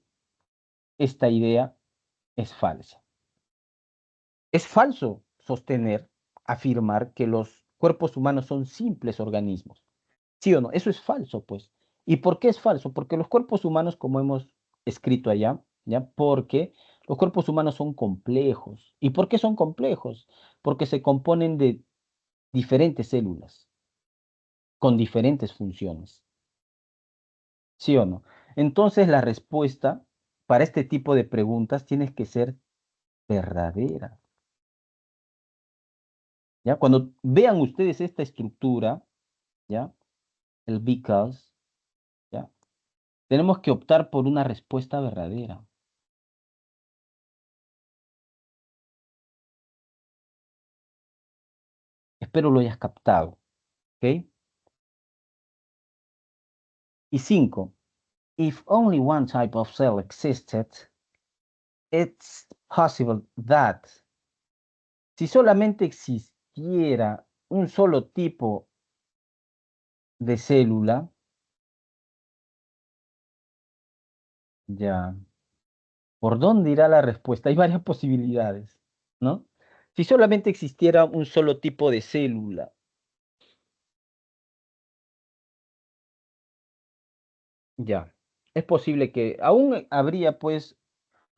esta idea es falsa. Es falso sostener, afirmar que los cuerpos humanos son simples organismos. ¿Sí o no? Eso es falso, pues. ¿Y por qué es falso? Porque los cuerpos humanos, como hemos escrito allá, ¿ya? Porque los cuerpos humanos son complejos. ¿Y por qué son complejos? Porque se componen de diferentes células con diferentes funciones. ¿Sí o no? Entonces la respuesta para este tipo de preguntas tiene que ser verdadera. ¿Ya? Cuando vean ustedes esta estructura, ¿ya? El because, ¿ya? Tenemos que optar por una respuesta verdadera. Espero lo hayas captado, ¿ok? Y 5. If only one type of cell existed, it's possible that si solamente existiera un solo tipo de célula, ya, ¿por dónde irá la respuesta? Hay varias posibilidades, ¿no? Si solamente existiera un solo tipo de célula, ya, es posible que aún habría pues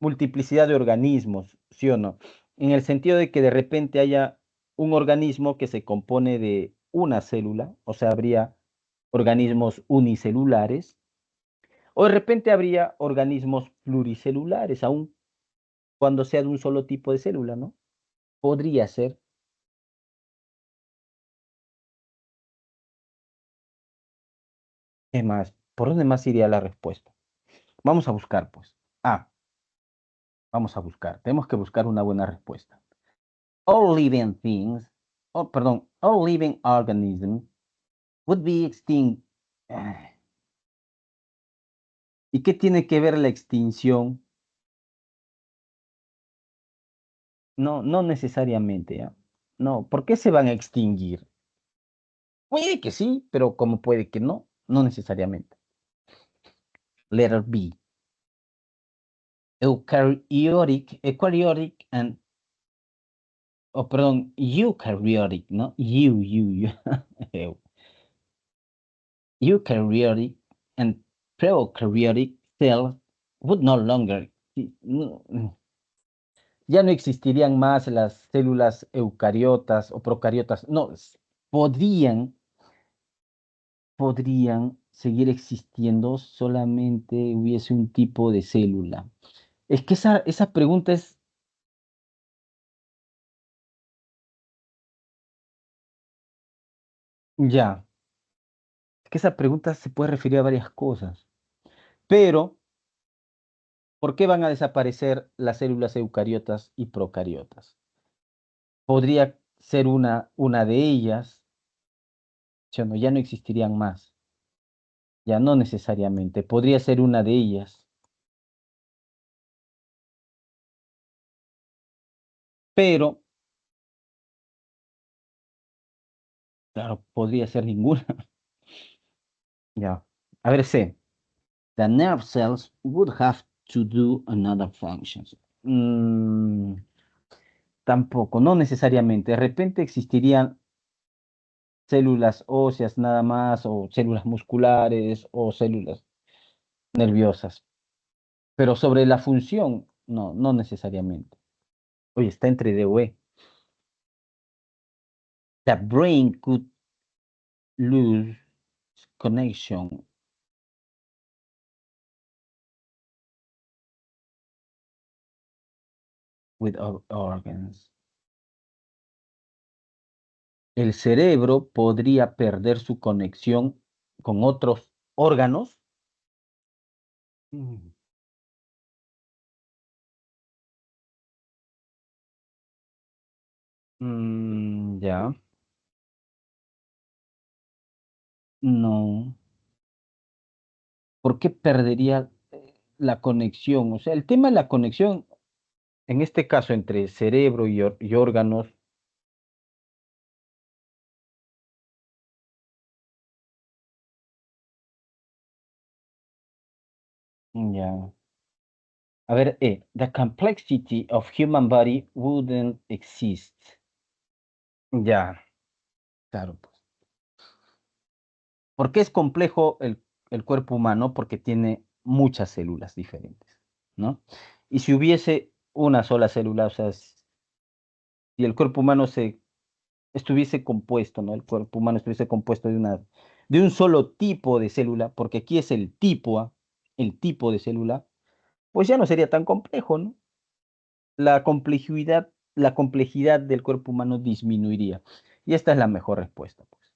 multiplicidad de organismos, ¿sí o no? En el sentido de que de repente haya un organismo que se compone de una célula, o sea, habría organismos unicelulares, o de repente habría organismos pluricelulares, aun cuando sea de un solo tipo de célula, ¿no? Podría ser. ¿Qué más? ¿Por dónde más iría la respuesta? Vamos a buscar, pues. Ah, vamos a buscar. Tenemos que buscar una buena respuesta. All living things, oh, perdón, all living organisms would be extinct. ¿Y qué tiene que ver la extinción? No, no necesariamente, ¿ya? No, ¿por qué se van a extinguir? Puede que sí, pero como puede que no, no necesariamente. Letter B. Eukaryotic and, oh, perdón, eukaryotic, ¿no? Eu. Eukaryotic and prokaryotic cells would no longer, ya no existirían más las células eucariotas o procariotas, no, podrían seguir existiendo, solamente hubiese un tipo de célula. Es que esa pregunta es, ya, es que esa pregunta se puede referir a varias cosas, pero ¿por qué van a desaparecer las células eucariotas y procariotas? Podría ser una de ellas, ¿sí o no? Ya no existirían más, ya no necesariamente, podría ser una de ellas, pero, claro, podría ser ninguna, ya. A ver, C. The nerve cells would have to do another functions. Tampoco, no necesariamente. De repente existirían células óseas nada más, o células musculares, o células nerviosas. Pero sobre la función, no, no necesariamente. Oye, está entre D o E. The brain could lose connection with organs. El cerebro podría perder su conexión con otros órganos. Mm, ya, no. ¿Por qué perdería la conexión? O sea, el tema de la conexión, en este caso entre cerebro y órganos, ya. A ver, the complexity of human body wouldn't exist. Ya, claro, pues. ¿Por qué es complejo el cuerpo humano? Porque tiene muchas células diferentes, ¿no? Y si hubiese una sola célula, o sea, si el cuerpo humano estuviese compuesto, ¿no? El cuerpo humano estuviese compuesto de un solo tipo de célula, porque aquí es el tipo de célula, pues ya no sería tan complejo, ¿no? La complejidad del cuerpo humano disminuiría. Y esta es la mejor respuesta, pues,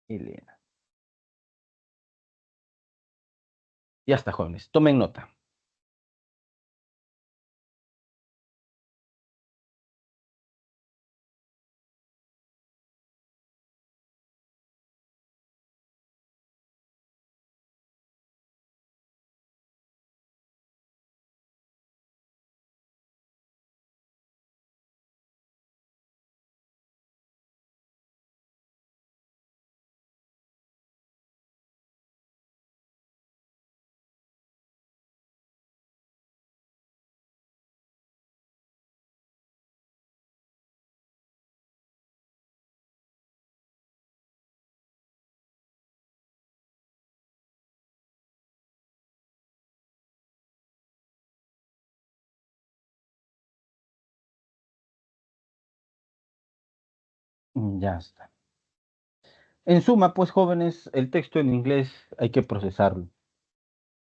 Elena. Ya está, jóvenes. Tomen nota. Ya está. En suma, pues, jóvenes, el texto en inglés hay que procesarlo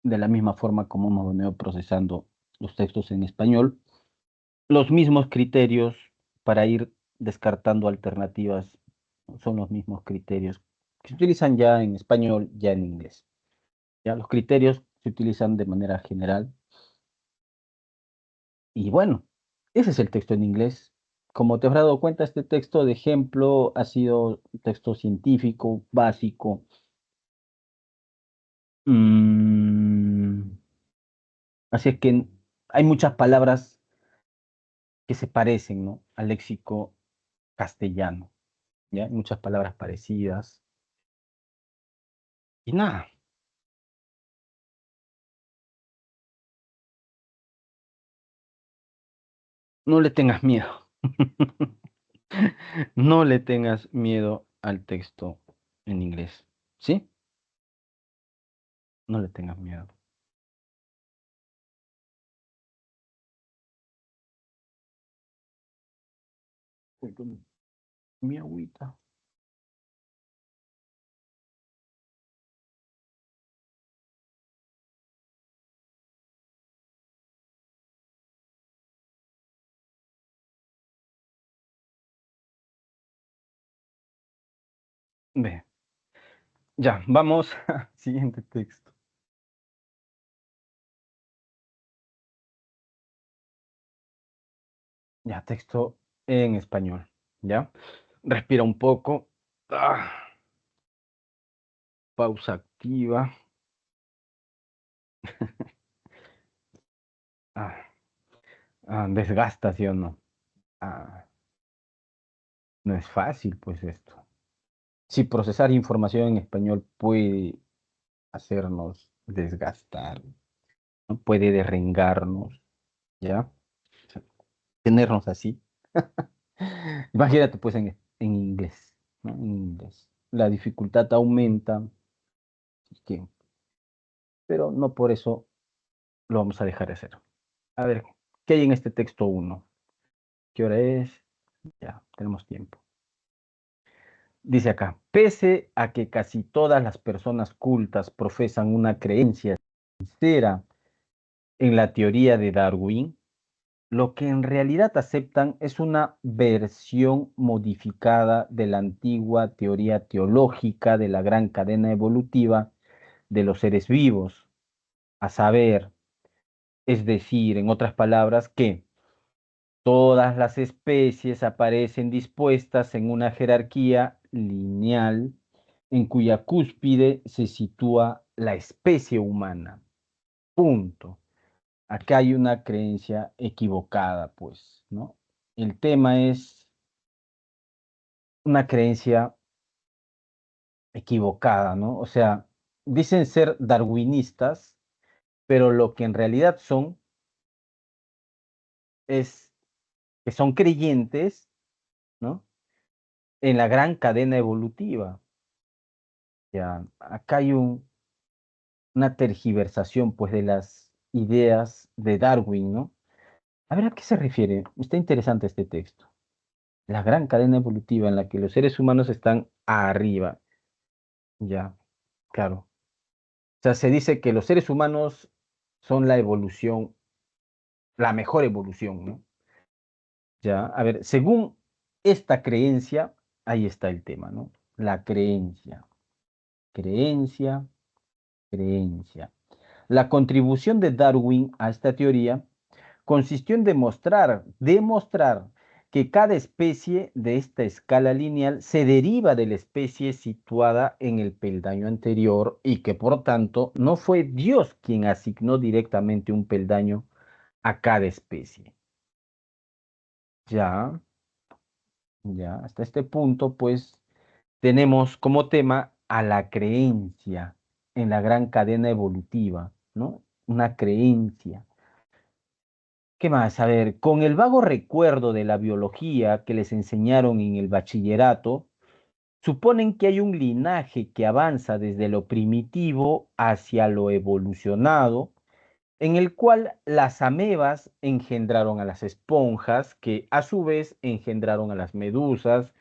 de la misma forma como hemos venido procesando los textos en español. Los mismos criterios para ir descartando alternativas son los mismos criterios que se utilizan ya en español, ya en inglés. Ya los criterios se utilizan de manera general y bueno, ese es el texto en inglés. Como te habrás dado cuenta, este texto de ejemplo ha sido un texto científico básico. Mm, Así es que hay muchas palabras que se parecen, ¿no? Al léxico castellano, ¿ya? Muchas palabras parecidas. Y nada, No le tengas miedo. No le tengas miedo al texto en inglés. ¿Sí? No le tengas miedo. Voy con mi agüita. Ve. Ya, vamos al siguiente texto. Ya, texto en español. ¿Ya? Respira un poco. Ah, pausa activa. Ah, desgasta, ¿sí o no? Ah, no es fácil, pues esto. Si procesar información en español puede hacernos desgastar, ¿no? Puede derrengarnos, ¿ya? O sea, tenernos así. Imagínate, pues, en inglés, ¿no? En inglés. La dificultad aumenta, así que, pero no por eso lo vamos a dejar de hacer. A ver, ¿qué hay en este texto uno? ¿Qué hora es? Ya, tenemos tiempo. Dice acá, pese a que casi todas las personas cultas profesan una creencia sincera en la teoría de Darwin, lo que en realidad aceptan es una versión modificada de la antigua teoría teológica de la gran cadena evolutiva de los seres vivos, a saber, es decir, en otras palabras, que todas las especies aparecen dispuestas en una jerarquía lineal en cuya cúspide se sitúa la especie humana. Punto. Acá hay una creencia equivocada, pues, ¿no? El tema es una creencia equivocada, ¿no? O sea, dicen ser darwinistas, pero lo que en realidad son es que son creyentes, ¿no? En la gran cadena evolutiva. Ya, acá hay una tergiversación, pues, de las ideas de Darwin, ¿no? A ver, ¿a qué se refiere? Está interesante este texto. La gran cadena evolutiva en la que los seres humanos están arriba. Ya, claro. O sea, se dice que los seres humanos son la evolución, la mejor evolución, ¿no? Ya, a ver, según esta creencia, ahí está el tema, ¿no? La creencia, creencia, creencia. La contribución de Darwin a esta teoría consistió en demostrar que cada especie de esta escala lineal se deriva de la especie situada en el peldaño anterior y que por tanto no fue Dios quien asignó directamente un peldaño a cada especie. Ya, ya, hasta este punto pues tenemos como tema a la creencia en la gran cadena evolutiva, ¿no? Una creencia. ¿Qué más? A ver, con el vago recuerdo de la biología que les enseñaron en el bachillerato, suponen que hay un linaje que avanza desde lo primitivo hacia lo evolucionado, en el cual las amebas engendraron a las esponjas, que a su vez engendraron a las medusas,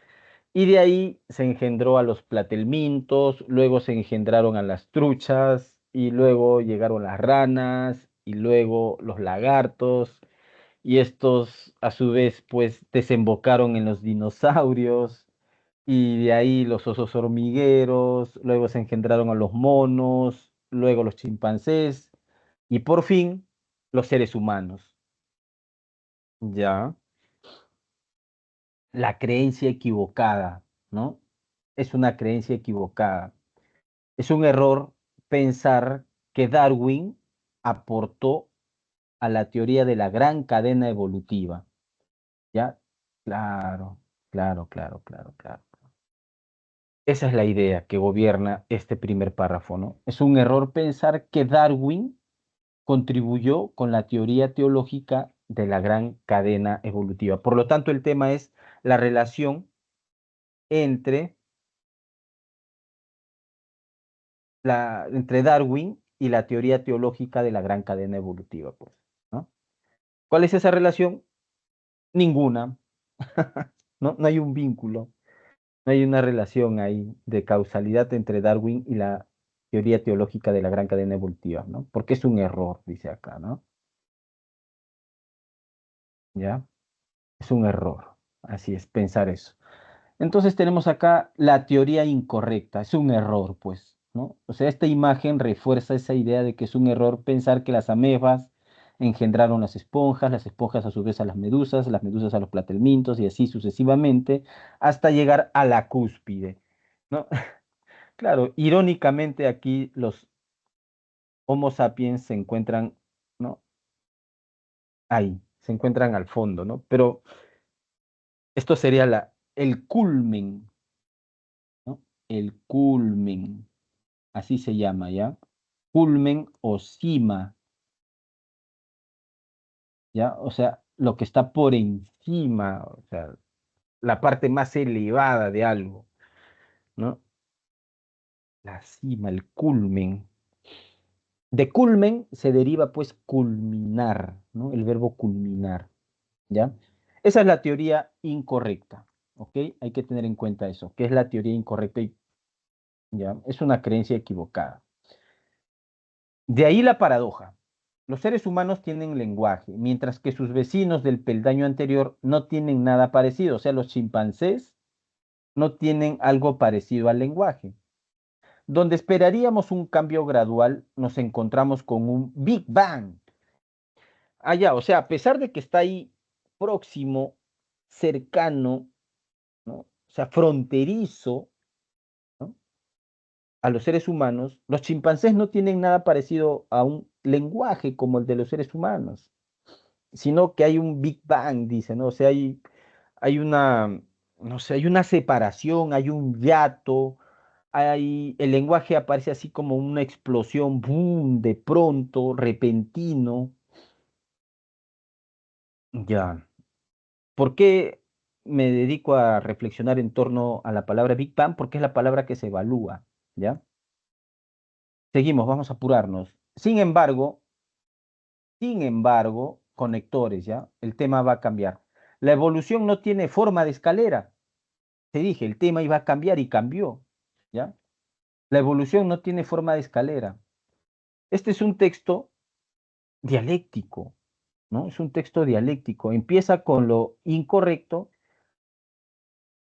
y de ahí se engendró a los platelmintos, luego se engendraron a las truchas, y luego llegaron las ranas, y luego los lagartos y estos a su vez pues desembocaron en los dinosaurios y de ahí los osos hormigueros, luego se engendraron a los monos, luego los chimpancés y por fin los seres humanos. Ya, la creencia equivocada, ¿no? Es una creencia equivocada. Es un error pensar que Darwin aportó a la teoría de la gran cadena evolutiva. ¿Ya? Claro, claro, claro, claro, claro. Esa es la idea que gobierna este primer párrafo, ¿no? Es un error pensar que Darwin contribuyó con la teoría teológica de la gran cadena evolutiva. Por lo tanto, el tema es la relación entre, entre Darwin y la teoría teológica de la gran cadena evolutiva, pues, ¿no? ¿Cuál es esa relación? Ninguna. No, no hay un vínculo, no hay una relación ahí de causalidad entre Darwin y la teoría teológica de la gran cadena evolutiva, ¿no? Porque es un error, dice acá, ¿no? ¿Ya? Es un error. Así es, pensar eso. Entonces tenemos acá la teoría incorrecta, es un error, pues, ¿no? O sea, esta imagen refuerza esa idea de que es un error pensar que las amebas engendraron las esponjas a su vez a las medusas a los platelmintos y así sucesivamente hasta llegar a la cúspide, ¿no? Claro, irónicamente aquí los Homo sapiens se encuentran, ¿no? Ahí, se encuentran al fondo, ¿no? Pero esto sería el culmen, ¿no? El culmen. Así se llama, ¿ya? Culmen o cima, ¿ya? O sea, lo que está por encima, o sea, la parte más elevada de algo, ¿no? La cima, el culmen. De culmen se deriva pues culminar, ¿no? El verbo culminar, ¿ya? Esa es la teoría incorrecta, ¿ok? Hay que tener en cuenta eso, que es la teoría incorrecta y, ¿ya? Es una creencia equivocada. De ahí la paradoja. Los seres humanos tienen lenguaje, mientras que sus vecinos del peldaño anterior no tienen nada parecido. O sea, los chimpancés no tienen algo parecido al lenguaje. Donde esperaríamos un cambio gradual, nos encontramos con un Big Bang. Allá, o sea, a pesar de que está ahí próximo, cercano, ¿no? O sea, fronterizo, ¿no? A los seres humanos, los chimpancés no tienen nada parecido a un lenguaje como el de los seres humanos, sino que hay un Big Bang, dice, ¿no? O sea, hay una, no sé, hay una separación, hay un hiato, el lenguaje aparece así como una explosión, boom, de pronto, repentino. Ya. ¿Por qué me dedico a reflexionar en torno a la palabra Big Bang? Porque es la palabra que se evalúa, ¿ya? Seguimos, vamos a apurarnos. Sin embargo, conectores, ¿ya? El tema va a cambiar. La evolución no tiene forma de escalera. Te dije, el tema iba a cambiar y cambió, ¿ya? La evolución no tiene forma de escalera. Este es un texto dialéctico, ¿no? Es un texto dialéctico. Empieza con lo incorrecto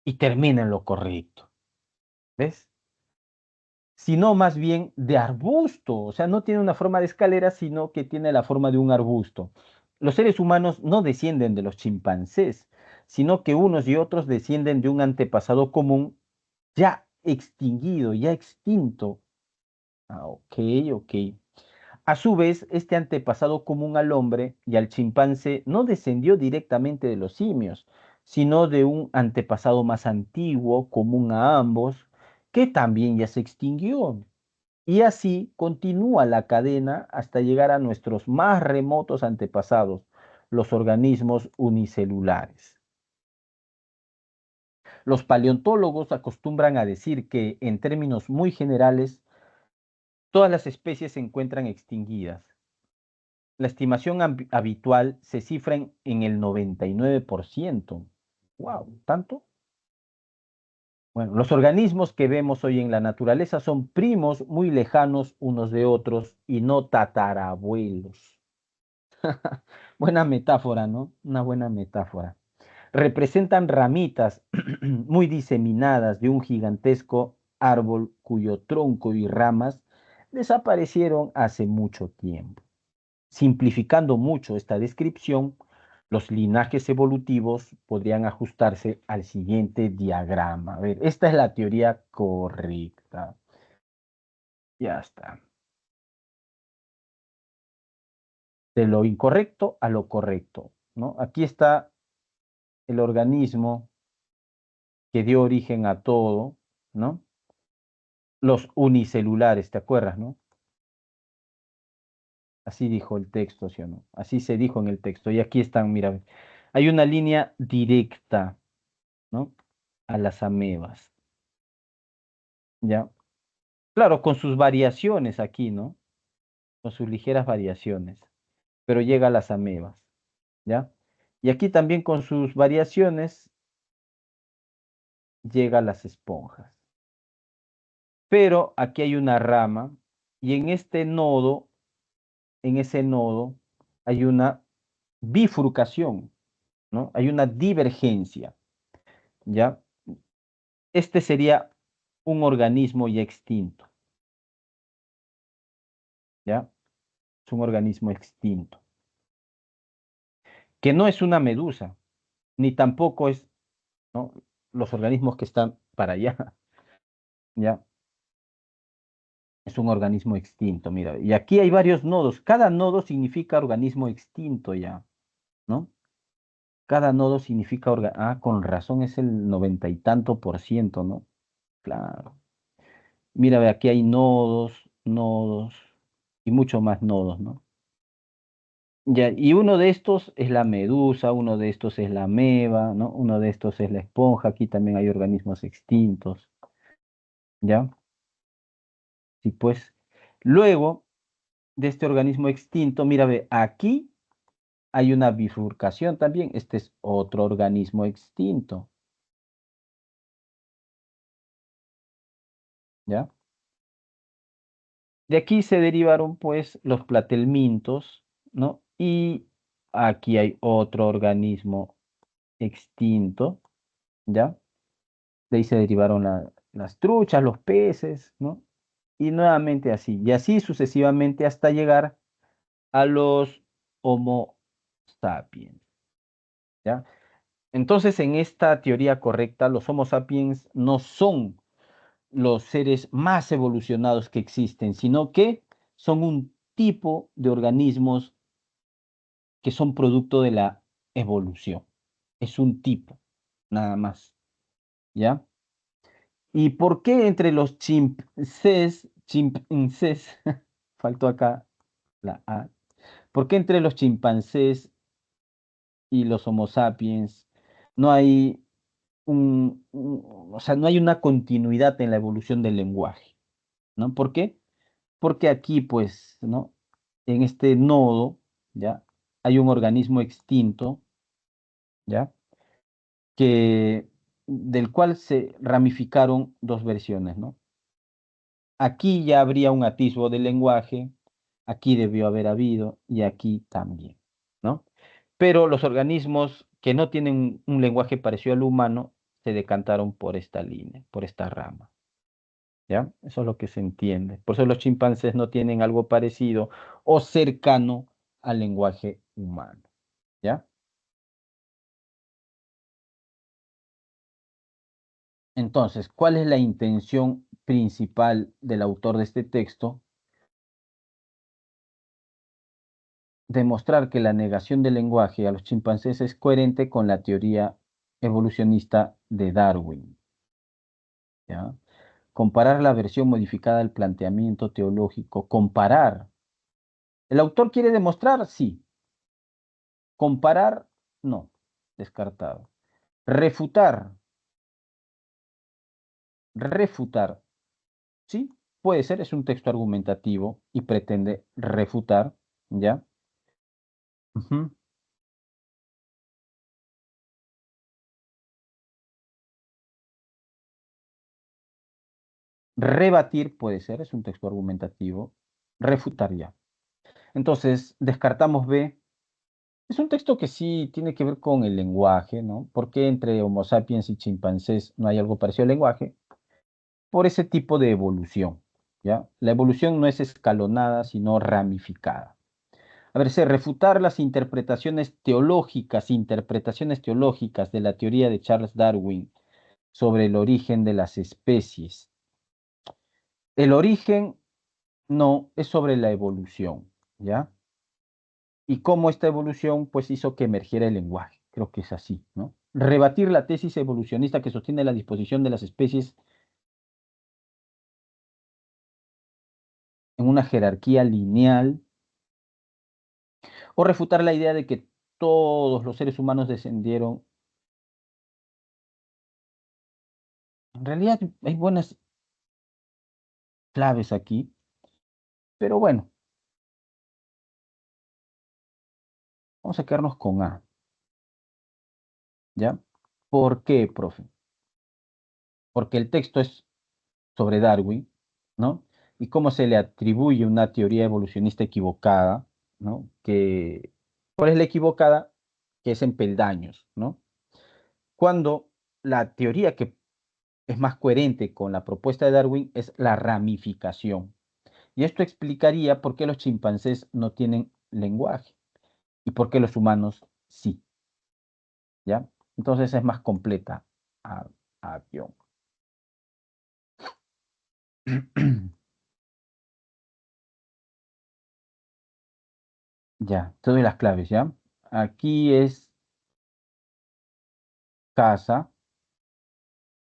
y termina en lo correcto, ¿ves? Sino más bien de arbusto, o sea, no tiene una forma de escalera, sino que tiene la forma de un arbusto. Los seres humanos no descienden de los chimpancés, sino que unos y otros descienden de un antepasado común ya extinguido, ya extinto. Ah, ok, ok. A su vez, este antepasado común al hombre y al chimpancé no descendió directamente de los simios, sino de un antepasado más antiguo, común a ambos, que también ya se extinguió. Y así continúa la cadena hasta llegar a nuestros más remotos antepasados, los organismos unicelulares. Los paleontólogos acostumbran a decir que, en términos muy generales, todas las especies se encuentran extinguidas. La estimación habitual se cifra en el 99%. ¡Wow! ¿Tanto? Bueno, los organismos que vemos hoy en la naturaleza son primos muy lejanos unos de otros y no tatarabuelos. Buena metáfora, ¿no? Una buena metáfora. Representan ramitas muy diseminadas de un gigantesco árbol cuyo tronco y ramas desaparecieron hace mucho tiempo. Simplificando mucho esta descripción, los linajes evolutivos podrían ajustarse al siguiente diagrama. A ver, esta es la teoría correcta. Ya está. De lo incorrecto a lo correcto, ¿no? Aquí está el organismo que dio origen a todo, ¿no? Los unicelulares, ¿te acuerdas, no? Así dijo el texto, ¿sí o no? Así se dijo en el texto. Y aquí están, mira, hay una línea directa, ¿no? A las amebas, ¿ya? Claro, con sus variaciones aquí, ¿no? Con sus ligeras variaciones, pero llega a las amebas, ¿ya? Y aquí también con sus variaciones llega a las esponjas. Pero aquí hay una rama y en este nodo, en ese nodo, hay una bifurcación, ¿no? Hay una divergencia, ¿ya? Este sería un organismo ya extinto, ¿ya? Es un organismo extinto, que no es una medusa, ni tampoco es, ¿no? Los organismos que están para allá, ¿ya? Es un organismo extinto, mira. Y aquí hay varios nodos. Cada nodo significa organismo extinto ya, ¿no? Cada nodo significa Ah, con razón es el 90 y tanto por ciento, ¿no? Claro. Mira, ve, aquí hay nodos, nodos y mucho más nodos, ¿no? Ya, y uno de estos es la medusa, uno de estos es la ameba, ¿no? Uno de estos es la esponja, aquí también hay organismos extintos, ¿ya? Sí, pues. Luego de este organismo extinto, mira, ve, aquí hay una bifurcación también, este es otro organismo extinto, ¿ya? De aquí se derivaron, pues, los platelmintos, ¿no? Y aquí hay otro organismo extinto, ¿ya? De ahí se derivaron las truchas, los peces, ¿no? Y nuevamente así, y así sucesivamente hasta llegar a los Homo sapiens, ¿ya? Entonces, en esta teoría correcta, los Homo sapiens no son los seres más evolucionados que existen, sino que son un tipo de organismos que son producto de la evolución. Es un tipo, nada más, ¿ya? ¿Y por qué entre los chimpancés, faltó acá la A, por qué entre los chimpancés y los Homo sapiens no hay o sea, no hay una continuidad en la evolución del lenguaje, ¿no? ¿Por qué? Porque aquí, pues, ¿no? En este nodo, ¿ya? Hay un organismo extinto, ¿ya? Del cual se ramificaron dos versiones, ¿no? Aquí ya habría un atisbo del lenguaje, aquí debió haber habido y aquí también, ¿no? Pero los organismos que no tienen un lenguaje parecido al humano se decantaron por esta línea, por esta rama, ¿ya? Eso es lo que se entiende. Por eso los chimpancés no tienen algo parecido o cercano al lenguaje humano, ¿ya? Entonces, ¿cuál es la intención principal del autor de este texto? Demostrar que la negación del lenguaje a los chimpancés es coherente con la teoría evolucionista de Darwin, ¿ya? Comparar la versión modificada del planteamiento teológico, comparar. ¿El autor quiere demostrar? Sí. Comparar, no, descartado. Refutar, refutar, sí, puede ser, es un texto argumentativo y pretende refutar, ¿ya? Ujú. Rebatir puede ser, es un texto argumentativo. Refutar ya. Entonces, descartamos B. Es un texto que sí tiene que ver con el lenguaje, ¿no? ¿Por qué entre Homo sapiens y chimpancés no hay algo parecido al lenguaje? Por ese tipo de evolución, ¿ya? La evolución no es escalonada, sino ramificada. A ver, refutar las interpretaciones teológicas de la teoría de Charles Darwin sobre el origen de las especies. El origen no es sobre la evolución, ¿ya? Y cómo esta evolución pues hizo que emergiera el lenguaje. Creo que es así, ¿no? Rebatir la tesis evolucionista que sostiene la disposición de las especies en una jerarquía lineal O refutar la idea de que todos los seres humanos descendieron. En realidad hay buenas claves aquí, pero bueno, vamos a quedarnos con A, ¿ya? ¿Por qué, profe? Porque el texto es sobre Darwin, ¿no? Y cómo se le atribuye una teoría evolucionista equivocada, ¿no? ¿Cuál es la equivocada? Que es en peldaños, ¿no? Cuando la teoría que es más coherente con la propuesta de Darwin es la ramificación. Y esto explicaría por qué los chimpancés no tienen lenguaje y por qué los humanos sí, ¿ya? Entonces es más completa a, a guión. Ya, te doy las claves, ¿ya? Aquí es casa,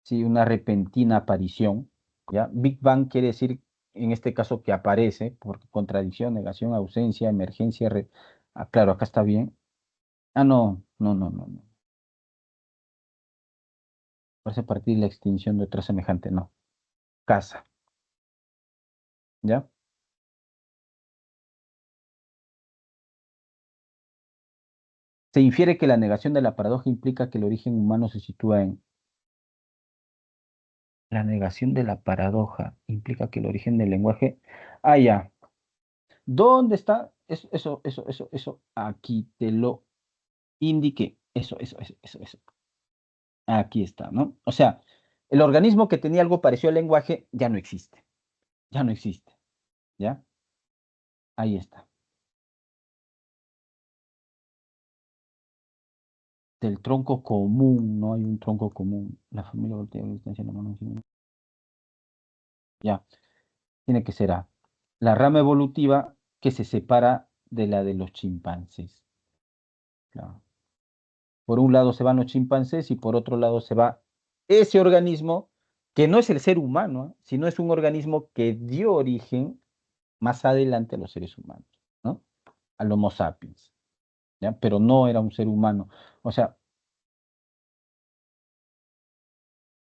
¿sí? Una repentina aparición, ¿ya? Big Bang quiere decir, en este caso, que aparece, por contradicción, negación, ausencia, emergencia. Claro, acá está bien. Ah, no, no, no, no, no. Parece partir la extinción de otra semejante, no. Casa, ¿ya? Se infiere que la negación de la paradoja implica que el origen humano se sitúa en. La negación de la paradoja implica que el origen del lenguaje. Ah, ya. ¿Dónde está? Eso. Aquí te lo indiqué. Eso. Aquí está, ¿no? O sea, el organismo que tenía algo parecido al lenguaje ya no existe. Ya no existe. ¿Ya? Ahí está. Del tronco común, no hay un tronco común. La familia voltea la distancia de la mano. Ya, tiene que ser A. La rama evolutiva que se separa de la de los chimpancés. Claro. Por un lado se van los chimpancés y por otro lado se va ese organismo que no es el ser humano, sino es un organismo que dio origen más adelante a los seres humanos, ¿no? Al Homo sapiens, ¿ya? Pero no era un ser humano. O sea,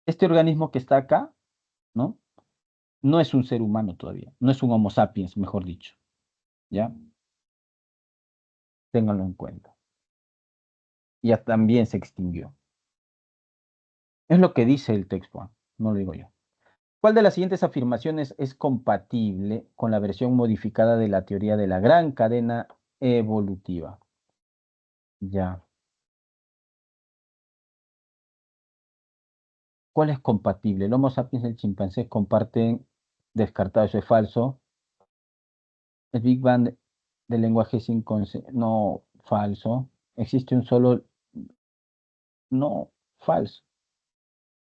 este organismo que está acá, ¿no? No es un ser humano todavía, no es un Homo sapiens, mejor dicho, ¿ya? Ténganlo en cuenta. Ya también se extinguió. Es lo que dice el texto, no lo digo yo. ¿Cuál de las siguientes afirmaciones es compatible con la versión modificada de la teoría de la gran cadena evolutiva? Ya. ¿Cuál es compatible? El Homo sapiens y el chimpancé comparten, descartado, eso es falso. El Big Bang del lenguaje sin no, falso. Existe un solo, no, falso.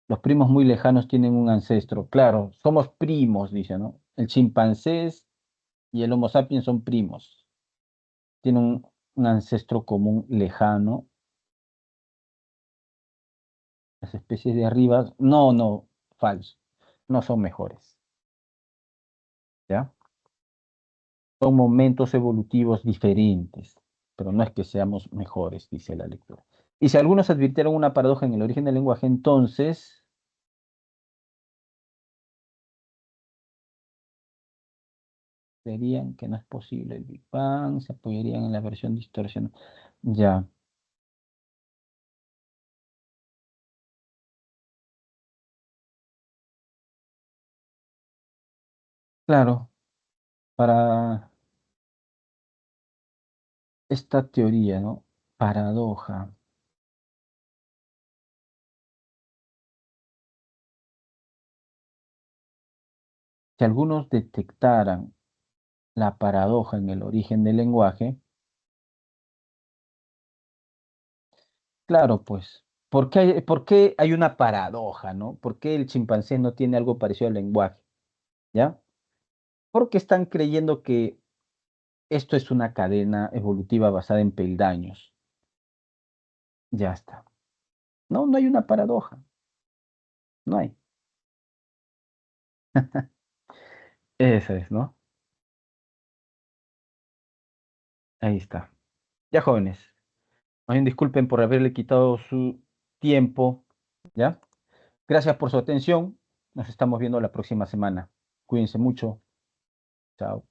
Los primos muy lejanos tienen un ancestro. Claro, somos primos, dice, ¿no? El chimpancé y el Homo sapiens son primos. Tienen un ancestro común lejano. Las especies de arriba, no, no, falso. No son mejores, ¿ya? Son momentos evolutivos diferentes, pero no es que seamos mejores, dice la lectura. Y si algunos advirtieron una paradoja en el origen del lenguaje, entonces verían que no es posible el Big Bang, se apoyarían en la versión distorsionada. Ya, claro, para esta teoría, ¿no? Paradoja. Si algunos detectaran la paradoja en el origen del lenguaje, claro, pues, ¿por qué hay una paradoja, no? ¿Por qué el chimpancé no tiene algo parecido al lenguaje? ¿Ya? Porque están creyendo que esto es una cadena evolutiva basada en peldaños. Ya está. No, no hay una paradoja. No hay. Esa es, ¿no? Ahí está. Ya, jóvenes, más bien disculpen por haberle quitado su tiempo, ¿ya? Gracias por su atención. Nos estamos viendo la próxima semana. Cuídense mucho. Chao.